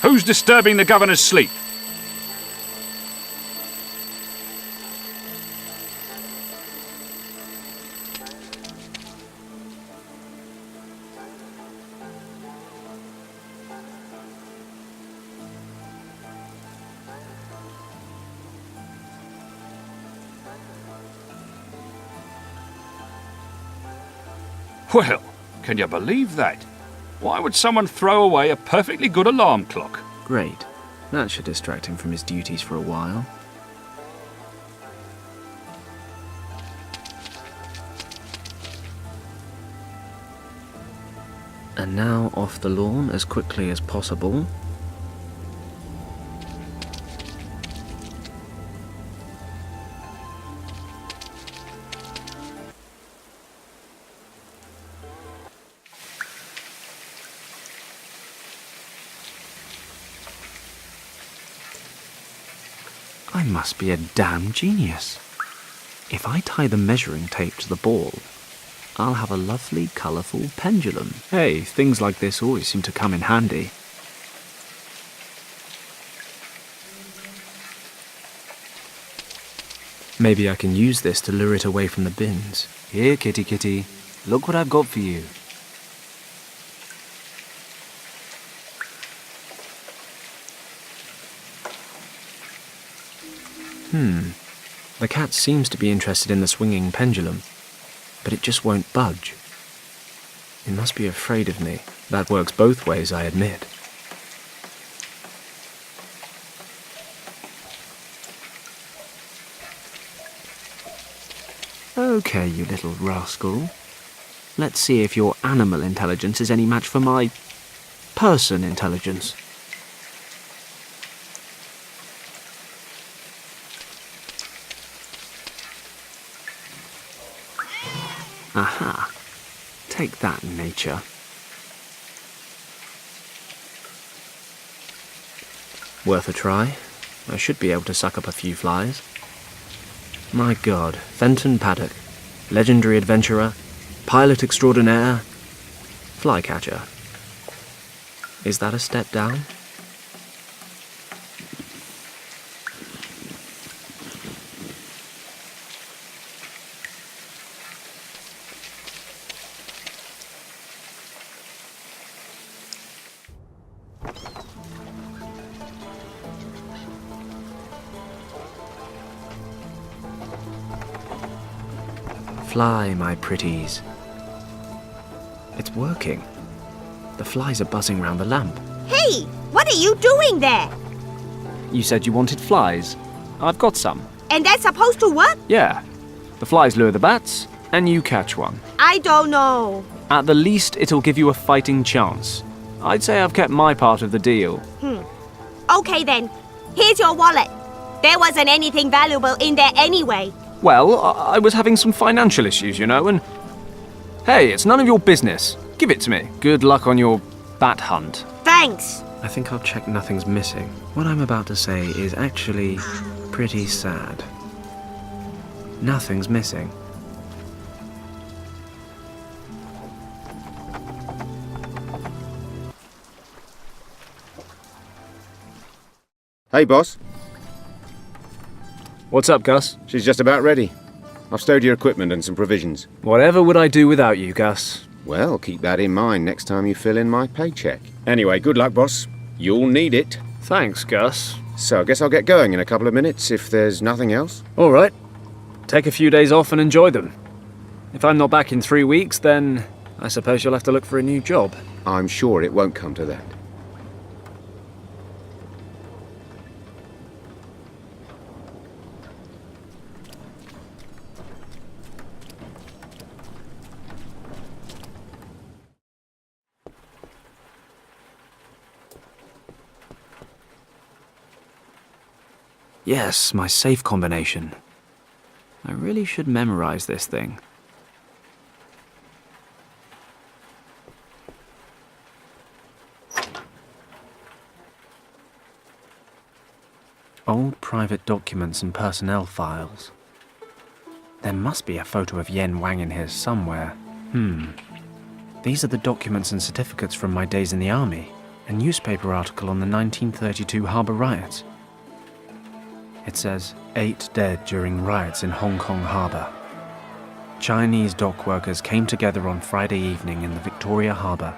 Speaker 17: Who's disturbing the governor's sleep? Well, can you believe that? Why would someone throw away a perfectly good alarm clock?
Speaker 10: Great. That should distract him from his duties for a while. And now off the lawn as quickly as possible. I must be a damn genius. If I tie the measuring tape to the ball, I'll have a lovely, colourful pendulum. Hey, things like this always seem to come in handy. Maybe I can use this to lure it away from the bins. Here, kitty kitty, look what I've got for you. The cat seems to be interested in the swinging pendulum, but it just won't budge. It must be afraid of me. That works both ways, I admit. Okay, you little rascal. Let's see if your animal intelligence is any match for my person intelligence. Aha. Take that, nature. Worth a try. I should be able to suck up a few flies. My God, Fenton Paddock, legendary adventurer, pilot extraordinaire, flycatcher. Is that a step down? Fly, my pretties. It's working. The flies are buzzing round the lamp.
Speaker 9: Hey, what are you doing there?
Speaker 10: You said you wanted flies. I've got some.
Speaker 9: And that's supposed to work?
Speaker 10: Yeah. The flies lure the bats, and you catch one.
Speaker 9: I don't know.
Speaker 10: At the least, it'll give you a fighting chance. I'd say I've kept my part of the deal.
Speaker 9: Okay then. Here's your wallet. There wasn't anything valuable in there anyway.
Speaker 10: Well, I was having some financial issues, you know, and... Hey, it's none of your business. Give it to me. Good luck on your bat hunt.
Speaker 9: Thanks.
Speaker 10: I think I'll check nothing's missing. What I'm about to say is actually pretty sad. Nothing's missing.
Speaker 5: Hey, boss.
Speaker 10: What's up, Gus?
Speaker 5: She's just about ready. I've stowed your equipment and some provisions.
Speaker 10: Whatever would I do without you, Gus?
Speaker 5: Well, keep that in mind next time you fill in my paycheck. Anyway, good luck, boss. You'll need it.
Speaker 10: Thanks, Gus.
Speaker 5: So I guess I'll get going in a couple of minutes if there's nothing else.
Speaker 10: All right. Take a few days off and enjoy them. If I'm not back in 3 weeks, then I suppose you'll have to look for a new job.
Speaker 5: I'm sure it won't come to that.
Speaker 10: Yes, my safe combination. I really should memorize this thing. Old private documents and personnel files. There must be a photo of Yen Wang in here somewhere. These are the documents and certificates from my days in the army. A newspaper article on the 1932 Harbour riots. It says, 8 dead during riots in Hong Kong Harbour. Chinese dock workers came together on Friday evening in the Victoria Harbour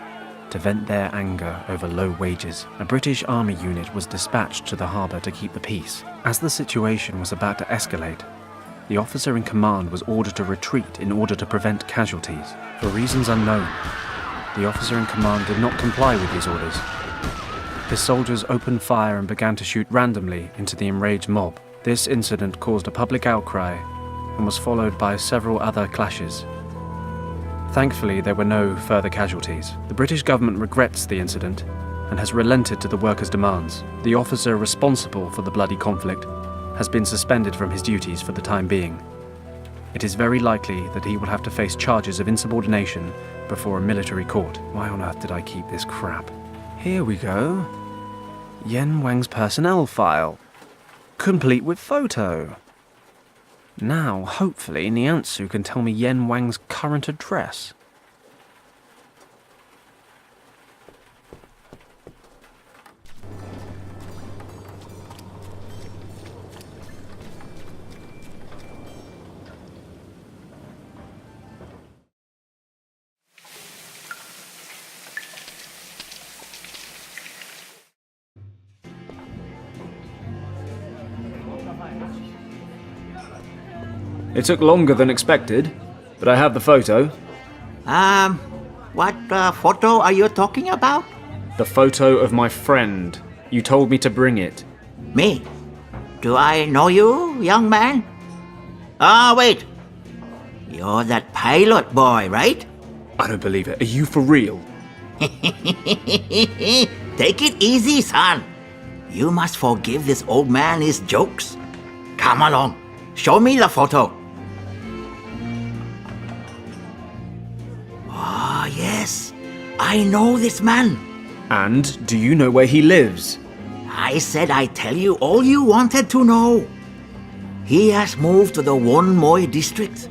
Speaker 10: to vent their anger over low wages. A British Army unit was dispatched to the harbour to keep the peace. As the situation was about to escalate, The officer in command was ordered to retreat in order to prevent casualties. For reasons unknown, the officer in command did not comply with these orders. His soldiers opened fire and began to shoot randomly into the enraged mob. This incident caused a public outcry and was followed by several other clashes. Thankfully, there were no further casualties. The British government regrets the incident and has relented to the workers' demands. The officer responsible for the bloody conflict has been suspended from his duties for the time being. It is very likely that he will have to face charges of insubordination before a military court. Why on earth did I keep this crap? Here we go. Yen Wang's personnel file. Complete with photo. Now, hopefully, Niansu can tell me Yen Wang's current address.
Speaker 13: It took longer than expected, but I have the photo.
Speaker 11: What photo are you talking about?
Speaker 13: The photo of my friend. You told me to bring it.
Speaker 11: Me? Do I know you, young man? Wait. You're that pilot boy, right?
Speaker 13: I don't believe it. Are you for real?
Speaker 11: Take it easy, son. You must forgive this old man his jokes. Come along. Show me the photo. Yes, I know this man.
Speaker 13: And do you know where he lives?
Speaker 11: I said I'd tell you all you wanted to know. He has moved to the Wonmoy district.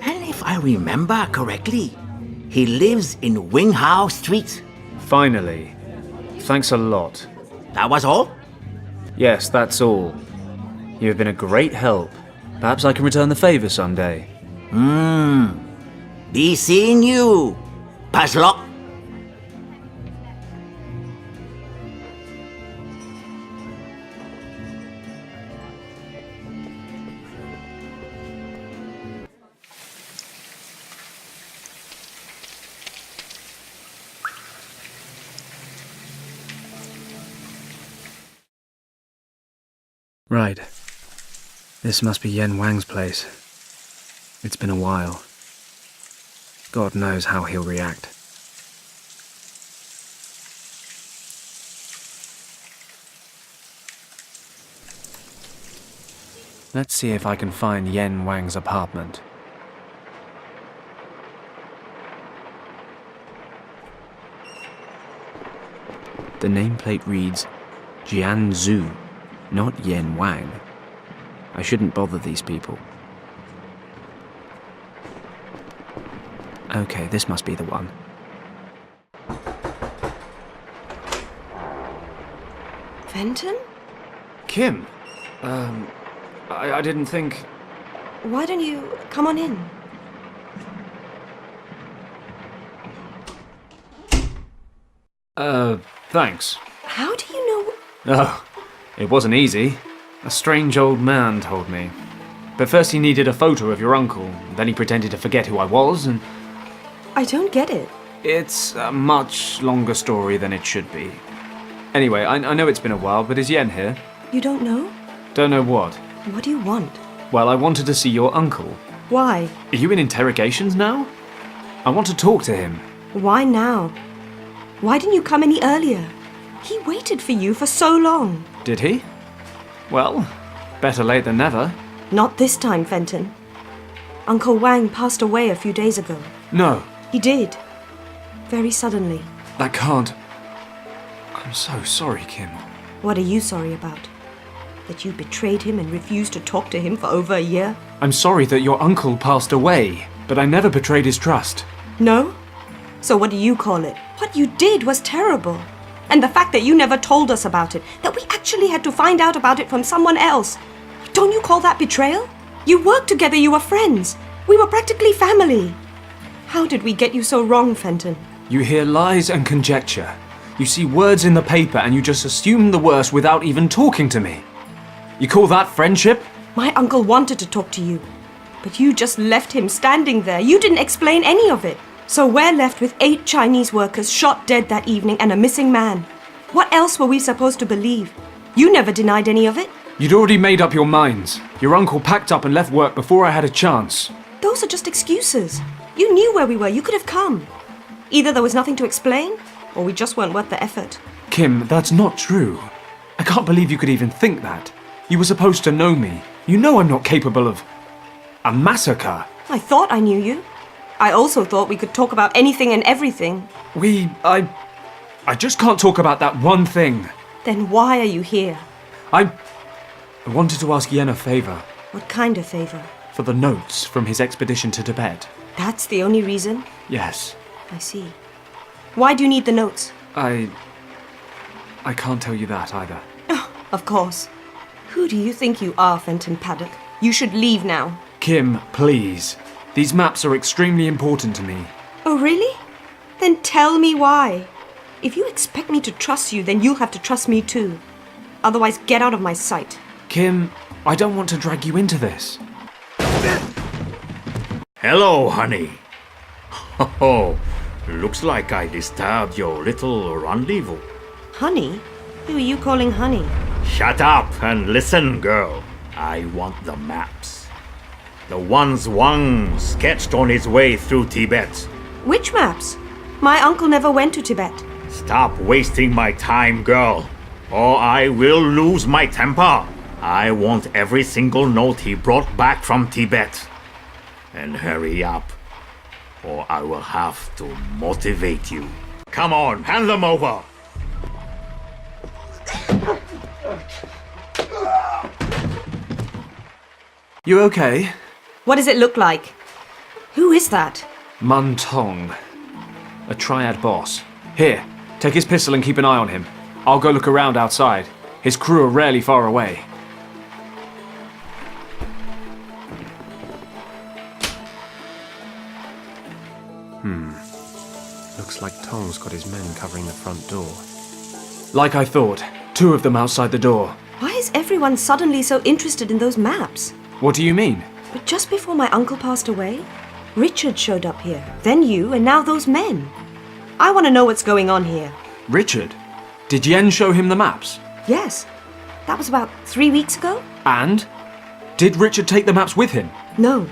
Speaker 11: And if I remember correctly, he lives in Winghao Street.
Speaker 13: Finally. Thanks a lot.
Speaker 11: That was all?
Speaker 13: Yes, that's all. You have been a great help. Perhaps I can return the favor someday.
Speaker 11: Be seeing you. Paslock.
Speaker 10: Right. This must be Yen Wang's place. It's been a while. God knows how he'll react. Let's see if I can find Yen Wang's apartment. The nameplate reads Jianzhu, not Yen Wang. I shouldn't bother these people. Okay, this must be the one.
Speaker 9: Fenton?
Speaker 13: Kim? I didn't think...
Speaker 9: Why don't you come on in?
Speaker 13: Thanks.
Speaker 9: How do you know...
Speaker 13: Oh, it wasn't easy. A strange old man told me. But first he needed a photo of your uncle, then he pretended to forget who I was, and...
Speaker 9: I don't get it.
Speaker 13: It's a much longer story than it should be. Anyway, I know it's been a while, but is Yen here?
Speaker 9: You don't know?
Speaker 13: Don't know what?
Speaker 9: What do you want?
Speaker 13: Well, I wanted to see your uncle.
Speaker 9: Why?
Speaker 13: Are you in interrogations now? I want to talk to him.
Speaker 9: Why now? Why didn't you come any earlier? He waited for you for so long.
Speaker 13: Did he? Well, better late than never.
Speaker 9: Not this time, Fenton. Uncle Wang passed away a few days ago.
Speaker 13: No.
Speaker 9: He did. Very suddenly.
Speaker 13: That can't... I'm so sorry, Kim.
Speaker 9: What are you sorry about? That you betrayed him and refused to talk to him for over a year?
Speaker 13: I'm sorry that your uncle passed away, but I never betrayed his trust.
Speaker 9: No? So what do you call it? What you did was terrible. And the fact that you never told us about it, that we actually had to find out about it from someone else. Don't you call that betrayal? You worked together, you were friends. We were practically family. How did we get you so wrong, Fenton?
Speaker 13: You hear lies and conjecture. You see words in the paper and you just assume the worst without even talking to me. You call that friendship?
Speaker 9: My uncle wanted to talk to you, but you just left him standing there. You didn't explain any of it. So we're left with 8 Chinese workers shot dead that evening and a missing man. What else were we supposed to believe? You never denied any of it.
Speaker 13: You'd already made up your minds. Your uncle packed up and left work before I had a chance.
Speaker 9: Those are just excuses. You knew where we were. You could have come. Either there was nothing to explain, or we just weren't worth the effort.
Speaker 13: Kim, that's not true. I can't believe you could even think that. You were supposed to know me. You know I'm not capable of a massacre.
Speaker 9: I thought I knew you. I also thought we could talk about anything and everything.
Speaker 13: I just can't talk about that one thing.
Speaker 9: Then why are you here?
Speaker 13: I wanted to ask Yen a favor.
Speaker 9: What kind of favor?
Speaker 13: For the notes from his expedition to Tibet.
Speaker 9: That's the only reason?
Speaker 13: Yes.
Speaker 9: I see. Why do you need the notes?
Speaker 13: I can't tell you that either.
Speaker 9: Oh, of course. Who do you think you are, Fenton Paddock? You should leave now.
Speaker 13: Kim, please. These maps are extremely important to me.
Speaker 9: Oh, really? Then tell me why. If you expect me to trust you, then you'll have to trust me too. Otherwise, get out of my sight.
Speaker 13: Kim, I don't want to drag you into this.
Speaker 12: Hello, honey. Oh, looks like I disturbed your little rendezvous.
Speaker 9: Honey? Who are you calling honey?
Speaker 12: Shut up and listen, girl. I want the maps. The ones Wang sketched on his way through Tibet.
Speaker 9: Which maps? My uncle never went to Tibet.
Speaker 12: Stop wasting my time, girl, or I will lose my temper. I want every single note he brought back from Tibet. And hurry up, or I will have to motivate you. Come on, hand them over.
Speaker 13: You okay?
Speaker 9: What does it look like? Who is that?
Speaker 13: Mun Tong. A triad boss. Here, take his pistol and keep an eye on him. I'll go look around outside. His crew are rarely far away. Looks like Tong's got his men covering the front door. Like I thought, 2 of them outside the door.
Speaker 9: Why is everyone suddenly so interested in those maps?
Speaker 13: What do you mean?
Speaker 9: But just before my uncle passed away, Richard showed up here. Then you, and now those men. I want to know what's going on here.
Speaker 13: Richard? Did Yen show him the maps?
Speaker 9: Yes. That was about 3 weeks ago?
Speaker 13: And? Did Richard take the maps with him?
Speaker 9: No.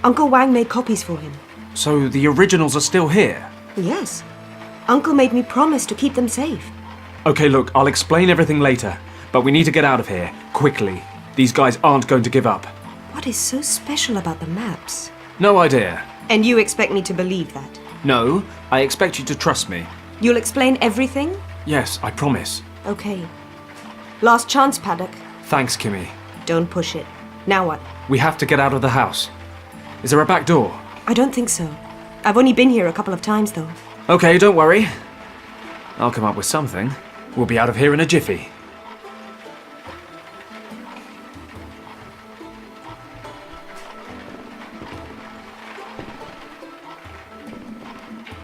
Speaker 9: Uncle Wang made copies for him.
Speaker 13: So the originals are still here?
Speaker 9: Yes. Uncle made me promise to keep them safe.
Speaker 13: Okay, look, I'll explain everything later. But we need to get out of here, quickly. These guys aren't going to give up.
Speaker 9: What is so special about the maps?
Speaker 13: No idea.
Speaker 9: And you expect me to believe that?
Speaker 13: No, I expect you to trust me.
Speaker 9: You'll explain everything?
Speaker 13: Yes, I promise.
Speaker 9: Okay. Last chance, Paddock.
Speaker 13: Thanks, Kimmy.
Speaker 9: Don't push it. Now what?
Speaker 13: We have to get out of the house. Is there a back door?
Speaker 9: I don't think so. I've only been here a couple of times, though.
Speaker 13: Okay, don't worry. I'll come up with something. We'll be out of here in a jiffy.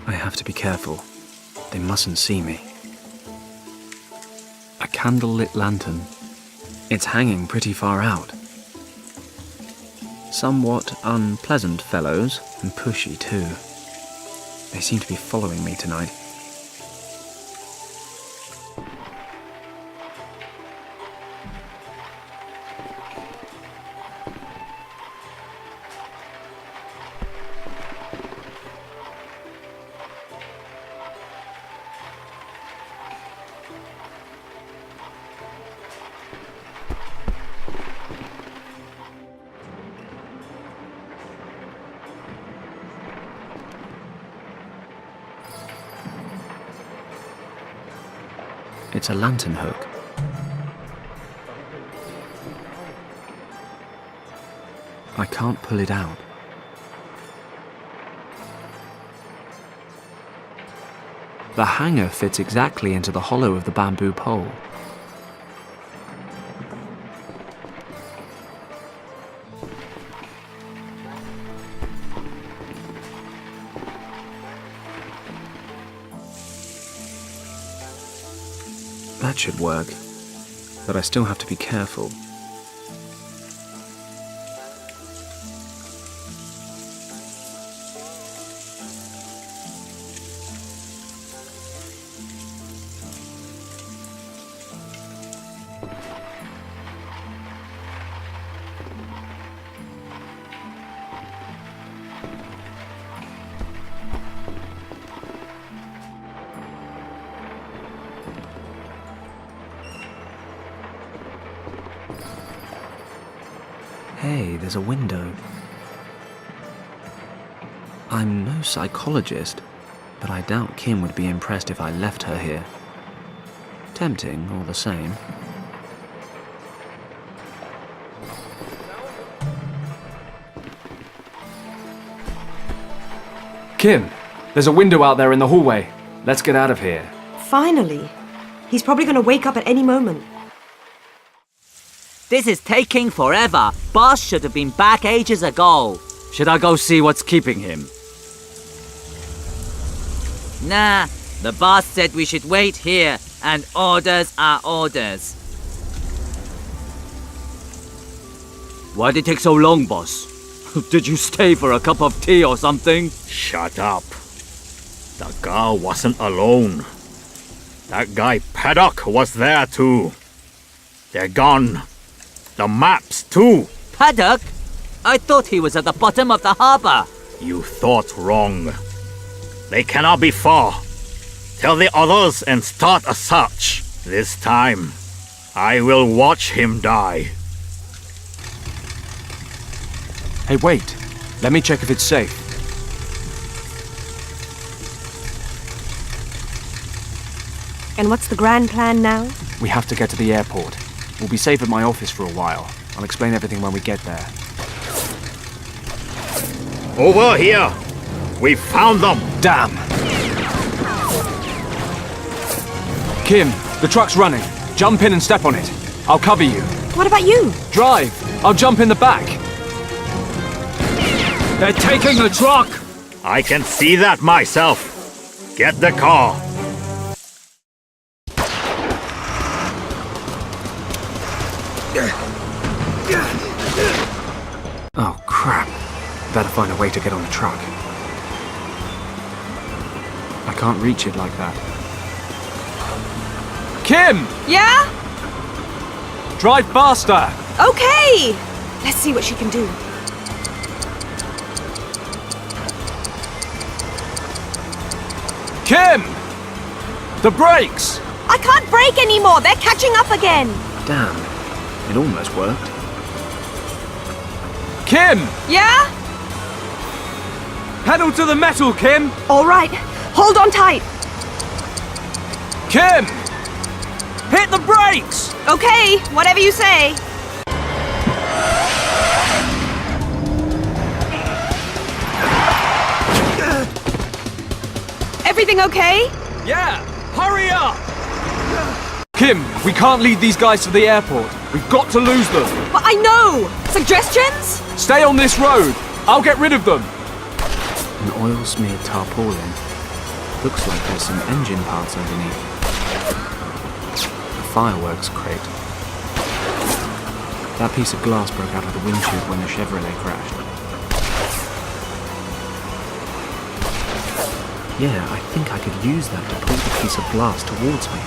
Speaker 13: I have to be careful. They mustn't see me. A candle-lit lantern. It's hanging pretty far out. Somewhat unpleasant fellows, and pushy too. They seem to be following me tonight. It's a lantern hook. I can't pull it out. The hanger fits exactly into the hollow of the bamboo pole. That should work, but I still have to be careful.
Speaker 10: Hey, there's a window. I'm no psychologist, but I doubt Kim would be impressed if I left her here. Tempting, all the same.
Speaker 13: Kim, there's a window out there in the hallway. Let's get out of here.
Speaker 9: Finally. He's probably going to wake up at any moment.
Speaker 16: This is taking forever. Boss should have been back ages ago.
Speaker 8: Should I go see what's keeping him?
Speaker 16: Nah, the boss said we should wait here, and orders are orders.
Speaker 8: Why did it take so long, boss? Did you stay for a cup of tea or something?
Speaker 12: Shut up. The girl wasn't alone. That guy Paddock was there too. They're gone. The maps too.
Speaker 16: Paddock? I thought he was at the bottom of the harbor.
Speaker 12: You thought wrong. They cannot be far. Tell the others and start a search. This time, I will watch him die.
Speaker 13: Hey, wait. Let me check if it's safe.
Speaker 9: And what's the grand plan now?
Speaker 13: We have to get to the airport. We'll be safe at my office for a while. I'll explain everything when we get there.
Speaker 12: Over here! We found them!
Speaker 13: Damn! Kim, the truck's running. Jump in and step on it. I'll cover you.
Speaker 9: What about you?
Speaker 13: Drive! I'll jump in the back.
Speaker 12: They're taking the truck! I can see that myself. Get the car.
Speaker 13: Oh, crap. Better find a way to get on the truck. I can't reach it like that. Kim!
Speaker 9: Yeah?
Speaker 13: Drive faster!
Speaker 9: Okay! Let's see what she can do.
Speaker 13: Kim! The brakes!
Speaker 9: I can't brake anymore! They're catching up again!
Speaker 10: Damn, it almost worked.
Speaker 13: Kim!
Speaker 9: Yeah?
Speaker 13: Pedal to the metal, Kim!
Speaker 9: All right. Hold on tight.
Speaker 13: Kim! Hit the brakes!
Speaker 9: Okay, whatever you say. Everything okay?
Speaker 13: Yeah! Hurry up! Kim, we can't lead these guys to the airport. We've got to lose them.
Speaker 9: But I know! Suggestions?
Speaker 13: Stay on this road. I'll get rid of them.
Speaker 10: An oil-smeared tarpaulin. Looks like there's some engine parts underneath. A fireworks crate. That piece of glass broke out of the windshield when the Chevrolet crashed. Yeah, I think I could use that to point the piece of glass towards me.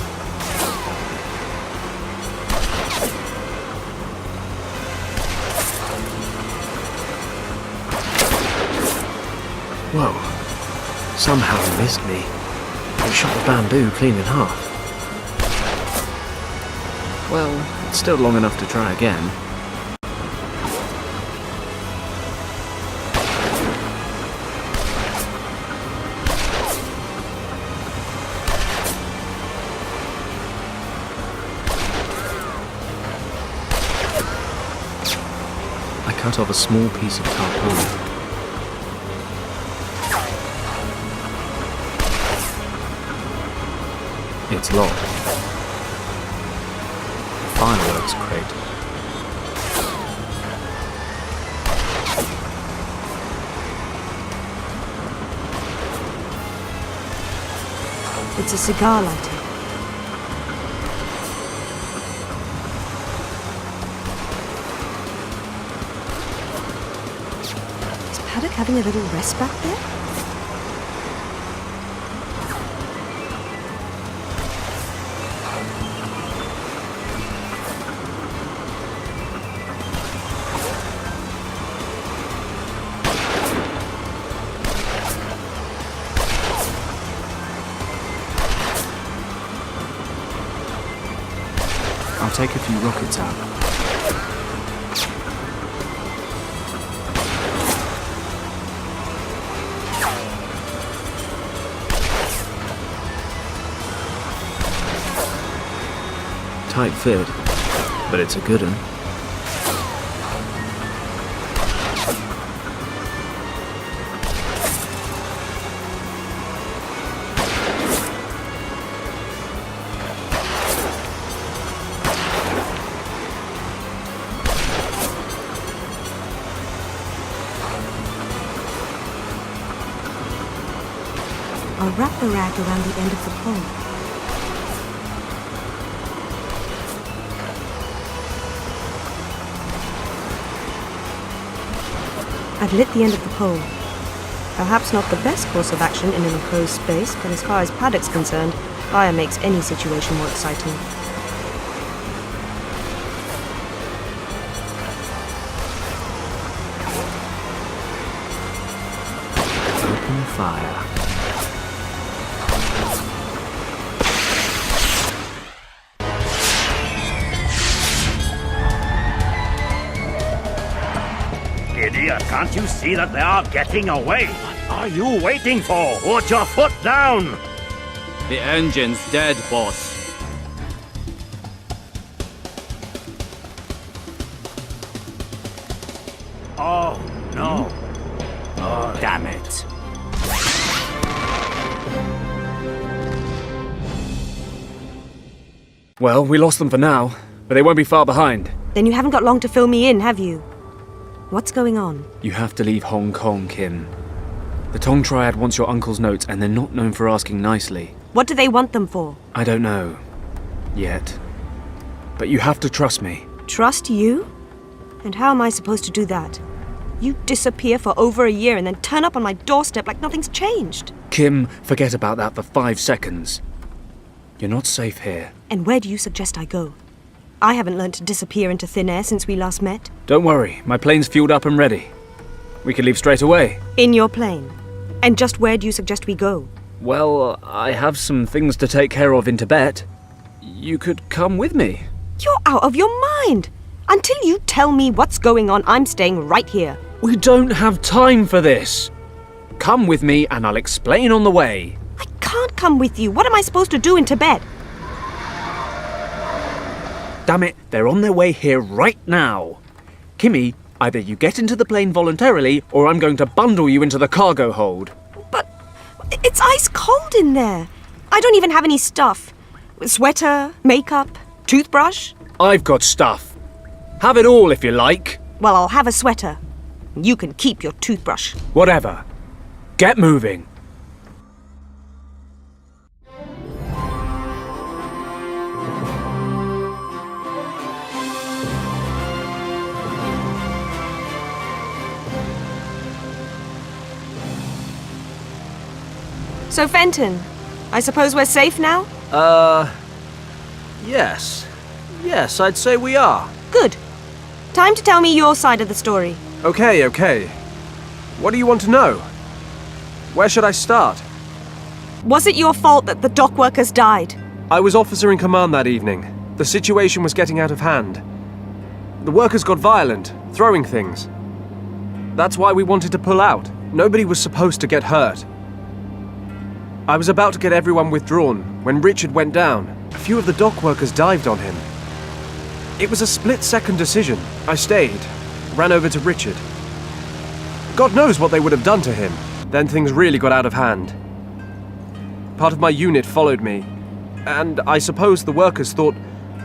Speaker 10: Whoa. Somehow he missed me. He shot the bamboo clean in half. Well, it's still long enough to try again. I cut off a small piece of tarpaulin. It's locked. Fireworks crate.
Speaker 9: It's a cigar lighter. Is Paddock having a little rest back there?
Speaker 10: I'll take a few rockets out. tight fit, but it's a good one.
Speaker 9: I'll wrap the rag around the end of the pole. I've lit the end of the pole. Perhaps not the best course of action in an enclosed space, but as far as Paddock's concerned, fire makes any situation more exciting.
Speaker 10: Open fire.
Speaker 12: Idiot, can't you see that they are getting away? What are you waiting for? Put your foot down!
Speaker 8: The engine's dead, boss.
Speaker 12: Oh, no. Oh, damn it.
Speaker 13: Well, we lost them for now, but they won't be far behind.
Speaker 9: Then you haven't got long to fill me in, have you? What's going on?
Speaker 13: You have to leave Hong Kong, Kim. The Tong Triad wants your uncle's notes, and they're not known for asking nicely.
Speaker 9: What do they want them for?
Speaker 13: I don't know. Yet. But you have to trust me.
Speaker 9: Trust you? And how am I supposed to do that? You disappear for over a year and then turn up on my doorstep like nothing's changed.
Speaker 13: Kim, forget about that for 5 seconds. You're not safe here.
Speaker 9: And where do you suggest I go? I haven't learned to disappear into thin air since we last met.
Speaker 13: Don't worry, my plane's fueled up and ready. We can leave straight away.
Speaker 9: In your plane? And just where do you suggest we go?
Speaker 13: Well, I have some things to take care of in Tibet. You could come with me.
Speaker 9: You're out of your mind! Until you tell me what's going on, I'm staying right here.
Speaker 13: We don't have time for this. Come with me and I'll explain on the way.
Speaker 9: I can't come with you. What am I supposed to do in Tibet?
Speaker 13: Damn it, they're on their way here right now. Kimmy, either you get into the plane voluntarily or I'm going to bundle you into the cargo hold.
Speaker 9: But it's ice cold in there. I don't even have any stuff. Sweater, makeup, toothbrush.
Speaker 13: I've got stuff. Have it all if you like.
Speaker 9: Well, I'll have a sweater. You can keep your toothbrush.
Speaker 13: Whatever. Get moving.
Speaker 9: So, Fenton, I suppose we're safe now?
Speaker 7: Yes. Yes, I'd say we are.
Speaker 9: Good. Time to tell me your side of the story.
Speaker 7: Okay. What do you want to know? Where should I start?
Speaker 9: Was it your fault that the dock workers died?
Speaker 7: I was officer in command that evening. The situation was getting out of hand. The workers got violent, throwing things. That's why we wanted to pull out. Nobody was supposed to get hurt. I was about to get everyone withdrawn when Richard went down. A few of the dock workers dived on him. It was a split-second decision. I stayed, ran over to Richard. God knows what they would have done to him. Then things really got out of hand. Part of my unit followed me, and I suppose the workers thought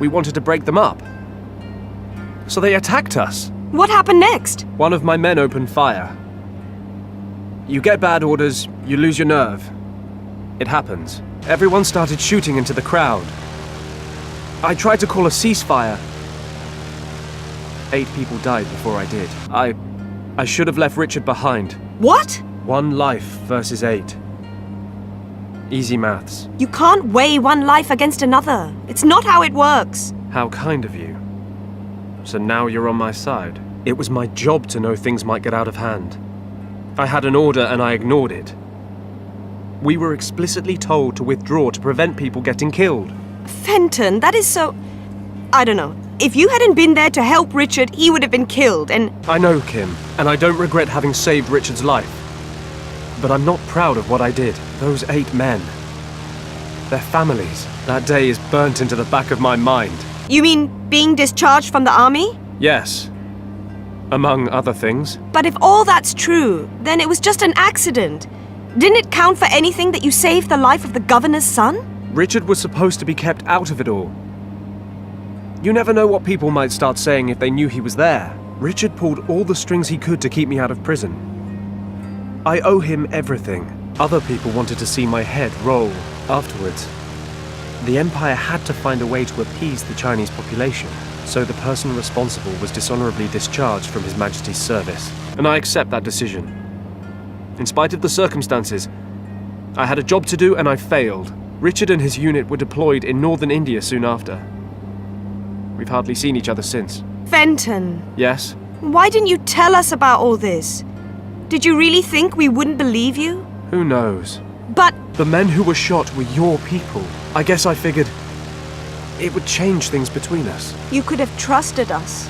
Speaker 7: we wanted to break them up. So they attacked us.
Speaker 9: What happened next?
Speaker 7: One of my men opened fire. You get bad orders, you lose your nerve. It happens. Everyone started shooting into the crowd. I tried to call a ceasefire. 8 people died before I did. I should have left Richard behind.
Speaker 9: What?
Speaker 7: 1 life versus 8. Easy maths.
Speaker 9: You can't weigh one life against another. It's not how it works.
Speaker 7: How kind of you. So now you're on my side. It was my job to know things might get out of hand. I had an order and I ignored it. We were explicitly told to withdraw to prevent people getting killed.
Speaker 9: Fenton, that is so... I don't know. If you hadn't been there to help Richard, he would have been killed, and...
Speaker 7: I know, Kim, and I don't regret having saved Richard's life. But I'm not proud of what I did. Those 8 men. Their families. That day is burnt into the back of my mind.
Speaker 9: You mean being discharged from the army?
Speaker 7: Yes. Among other things.
Speaker 9: But if all that's true, then it was just an accident. Didn't it count for anything that you saved the life of the governor's son?
Speaker 7: Richard was supposed to be kept out of it all. You never know what people might start saying if they knew he was there. Richard pulled all the strings he could to keep me out of prison. I owe him everything. Other people wanted to see my head roll afterwards. The Empire had to find a way to appease the Chinese population, so the person responsible was dishonorably discharged from His Majesty's service. And I accept that decision. In spite of the circumstances, I had a job to do and I failed. Richard and his unit were deployed in northern India soon after. We've hardly seen each other since.
Speaker 9: Fenton,
Speaker 7: Yes?
Speaker 9: why didn't you tell us about all this? Did you really think we wouldn't believe you?
Speaker 7: Who knows?
Speaker 9: But
Speaker 7: The men who were shot were your people. I guess I figured it would change things between us.
Speaker 9: you could have trusted us.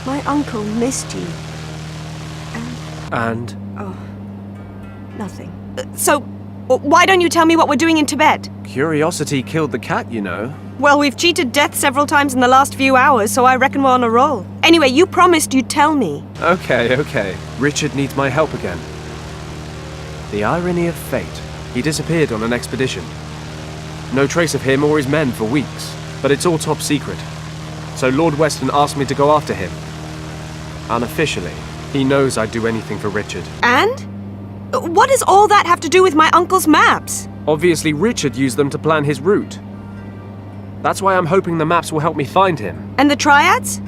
Speaker 9: My uncle missed you.
Speaker 7: And
Speaker 9: Oh, nothing. So, why don't you tell me what we're doing in Tibet?
Speaker 7: curiosity killed the cat, you know.
Speaker 9: Well, we've cheated death several times in the last few hours, so I reckon we're on a roll. Anyway, you promised you'd tell me.
Speaker 7: Okay. Richard needs my help again. The irony of fate. He disappeared on an expedition. No trace of him or his men for weeks, but it's all top secret. So Lord Weston asked me to go after him. Unofficially, he knows I'd do anything for Richard.
Speaker 9: And? What does all that have to do with my uncle's maps?
Speaker 7: Obviously, Richard used them to plan his route. That's why I'm hoping the maps will help me find him.
Speaker 9: And the Triads?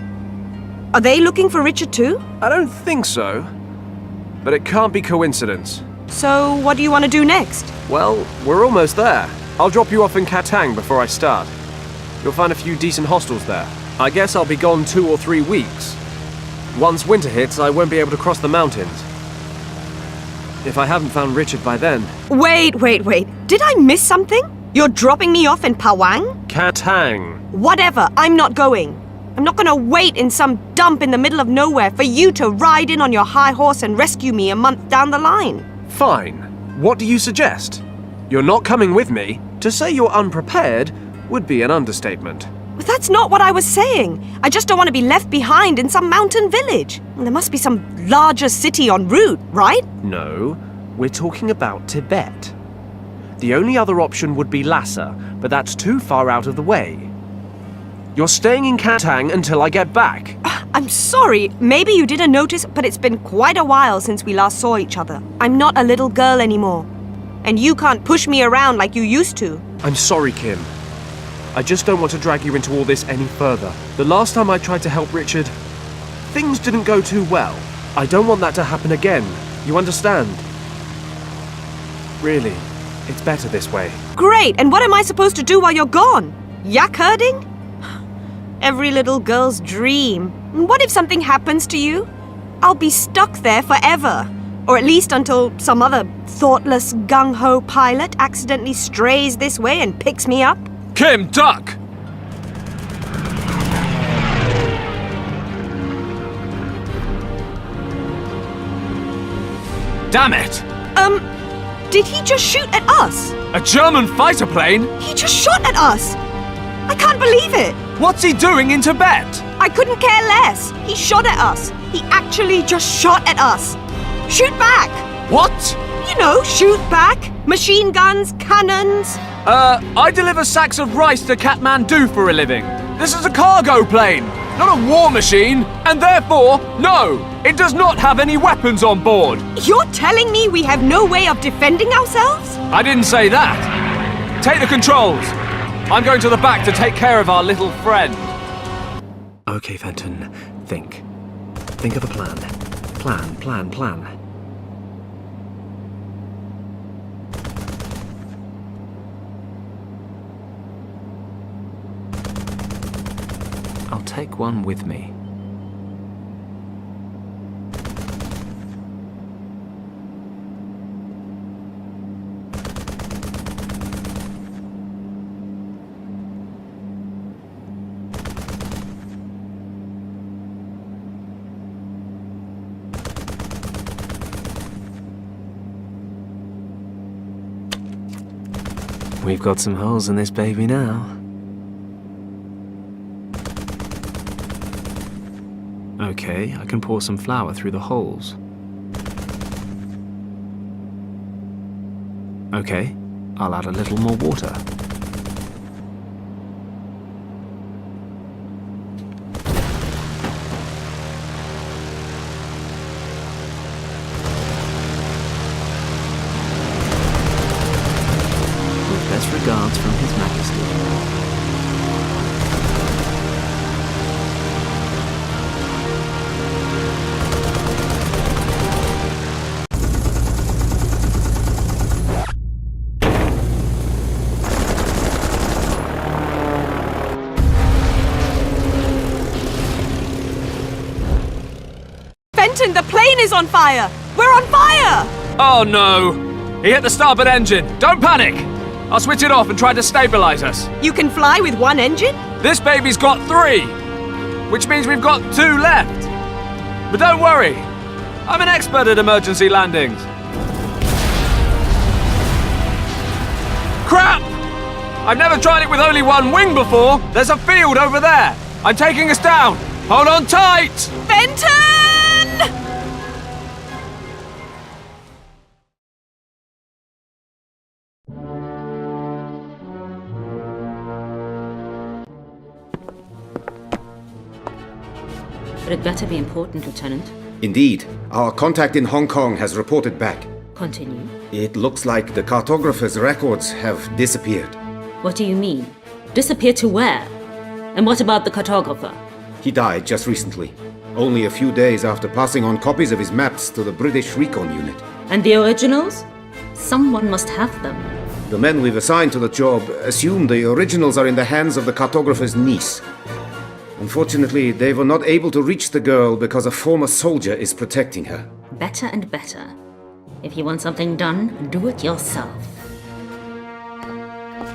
Speaker 9: Are they looking for Richard too?
Speaker 7: I don't think so. But it can't be coincidence.
Speaker 9: So, what do you want to do next?
Speaker 7: Well, we're almost there. I'll drop you off in Katang before I start. You'll find a few decent hostels there. I guess I'll be gone 2 or 3 weeks. Once winter hits, I won't be able to cross the mountains. If I haven't found Richard by then...
Speaker 9: Wait. Did I miss something? You're dropping me off in Pawang?
Speaker 7: Katang!
Speaker 9: Whatever, I'm not going. I'm not gonna wait in some dump in the middle of nowhere for you to ride in on your high horse and rescue me a month down the line.
Speaker 7: Fine. What do you suggest? You're not coming with me? To say you're unprepared would be an understatement.
Speaker 9: But that's not what I was saying. I just don't want to be left behind in some mountain village. There must be some larger city en route, right?
Speaker 7: No, we're talking about Tibet. The only other option would be Lhasa, but that's too far out of the way. You're staying in Katang until I get back.
Speaker 9: I'm sorry. Maybe you didn't notice, but it's been quite a while since we last saw each other. I'm not a little girl anymore. And you can't push me around like you used to.
Speaker 7: I'm sorry, Kim. I just don't want to drag you into all this any further. The last time I tried to help Richard, things didn't go too well. I don't want that to happen again. You understand? Really, it's better this way.
Speaker 9: Great, and what am I supposed to do while you're gone? Yak herding? Every little girl's dream. What if something happens to you? I'll be stuck there forever. Or at least until some other thoughtless gung-ho pilot accidentally strays this way and picks me up.
Speaker 13: Kim, duck! Damn it!
Speaker 9: Did he just shoot at us?
Speaker 13: A German fighter plane?
Speaker 9: He just shot at us! I can't believe it!
Speaker 13: What's he doing in Tibet?
Speaker 9: I couldn't care less. He shot at us. He actually just shot at us. Shoot back!
Speaker 13: What?
Speaker 9: You know, shoot back. Machine guns, cannons.
Speaker 13: I deliver sacks of rice to Kathmandu for a living. This is a cargo plane, not a war machine, and therefore, no, it does not have any weapons on board.
Speaker 9: You're telling me we have no way of defending ourselves?
Speaker 13: I didn't say that. Take the controls. I'm going to the back to take care of our little friend.
Speaker 7: Okay, Fenton, think. Think of a plan. Plan.
Speaker 10: I'll take one with me. We've got some holes in this baby now. Okay, I can pour some flour through the holes. Okay, I'll add a little more water. With best regards from His Majesty.
Speaker 18: Fenton, the plane is on fire! We're on fire!
Speaker 13: Oh no! He hit the starboard engine. Don't panic! I'll switch it off and try to stabilize us.
Speaker 18: You can fly with one engine?
Speaker 13: This baby's got 3, which means we've got 2 left. But don't worry, I'm an expert at emergency landings. Crap! I've never tried it with only one wing before. There's a field over there. I'm taking us down. Hold on tight!
Speaker 18: Fenton!
Speaker 4: But it better be important, Lieutenant.
Speaker 5: Indeed. Our contact in Hong Kong has reported back.
Speaker 4: Continue.
Speaker 5: It looks like the cartographer's records have disappeared.
Speaker 4: What do you mean? Disappeared to where? And what about the cartographer?
Speaker 5: He died just recently, only a few days after passing on copies of his maps to the British Recon Unit.
Speaker 4: And the originals? Someone must have them.
Speaker 5: The men we've assigned to the job assume the originals are in the hands of the cartographer's niece. Unfortunately, they were not able to reach the girl because a former soldier is protecting her.
Speaker 4: Better and better. If you want something done, do it yourself.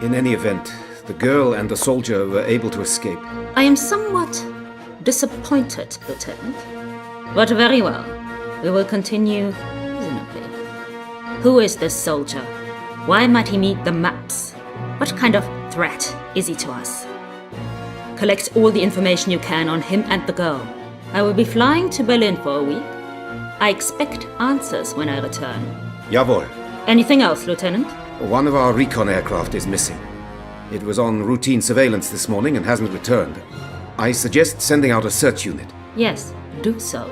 Speaker 5: In any event, the girl and the soldier were able to escape.
Speaker 4: I am somewhat disappointed, Lieutenant. But very well. We will continue reasonably. Who is this soldier? Why might he need the maps? What kind of threat is he to us? Collect all the information you can on him and the girl. I will be flying to Berlin for a week. I expect answers when I return.
Speaker 5: Jawohl.
Speaker 4: Anything else, Lieutenant?
Speaker 5: One of our recon aircraft is missing. It was on routine surveillance this morning and hasn't returned. I suggest sending out a search unit.
Speaker 4: Yes, do so.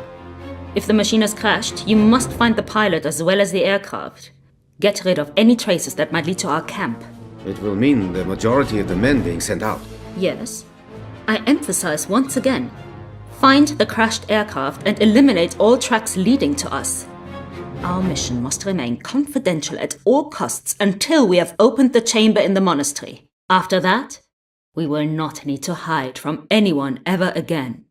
Speaker 4: If the machine has crashed, you must find the pilot as well as the aircraft. Get rid of any traces that might lead to our camp.
Speaker 5: It will mean the majority of the men being sent out.
Speaker 4: Yes. I emphasize once again. Find the crashed aircraft and eliminate all tracks leading to us. Our mission must remain confidential at all costs until we have opened the chamber in the monastery. After that, we will not need to hide from anyone ever again.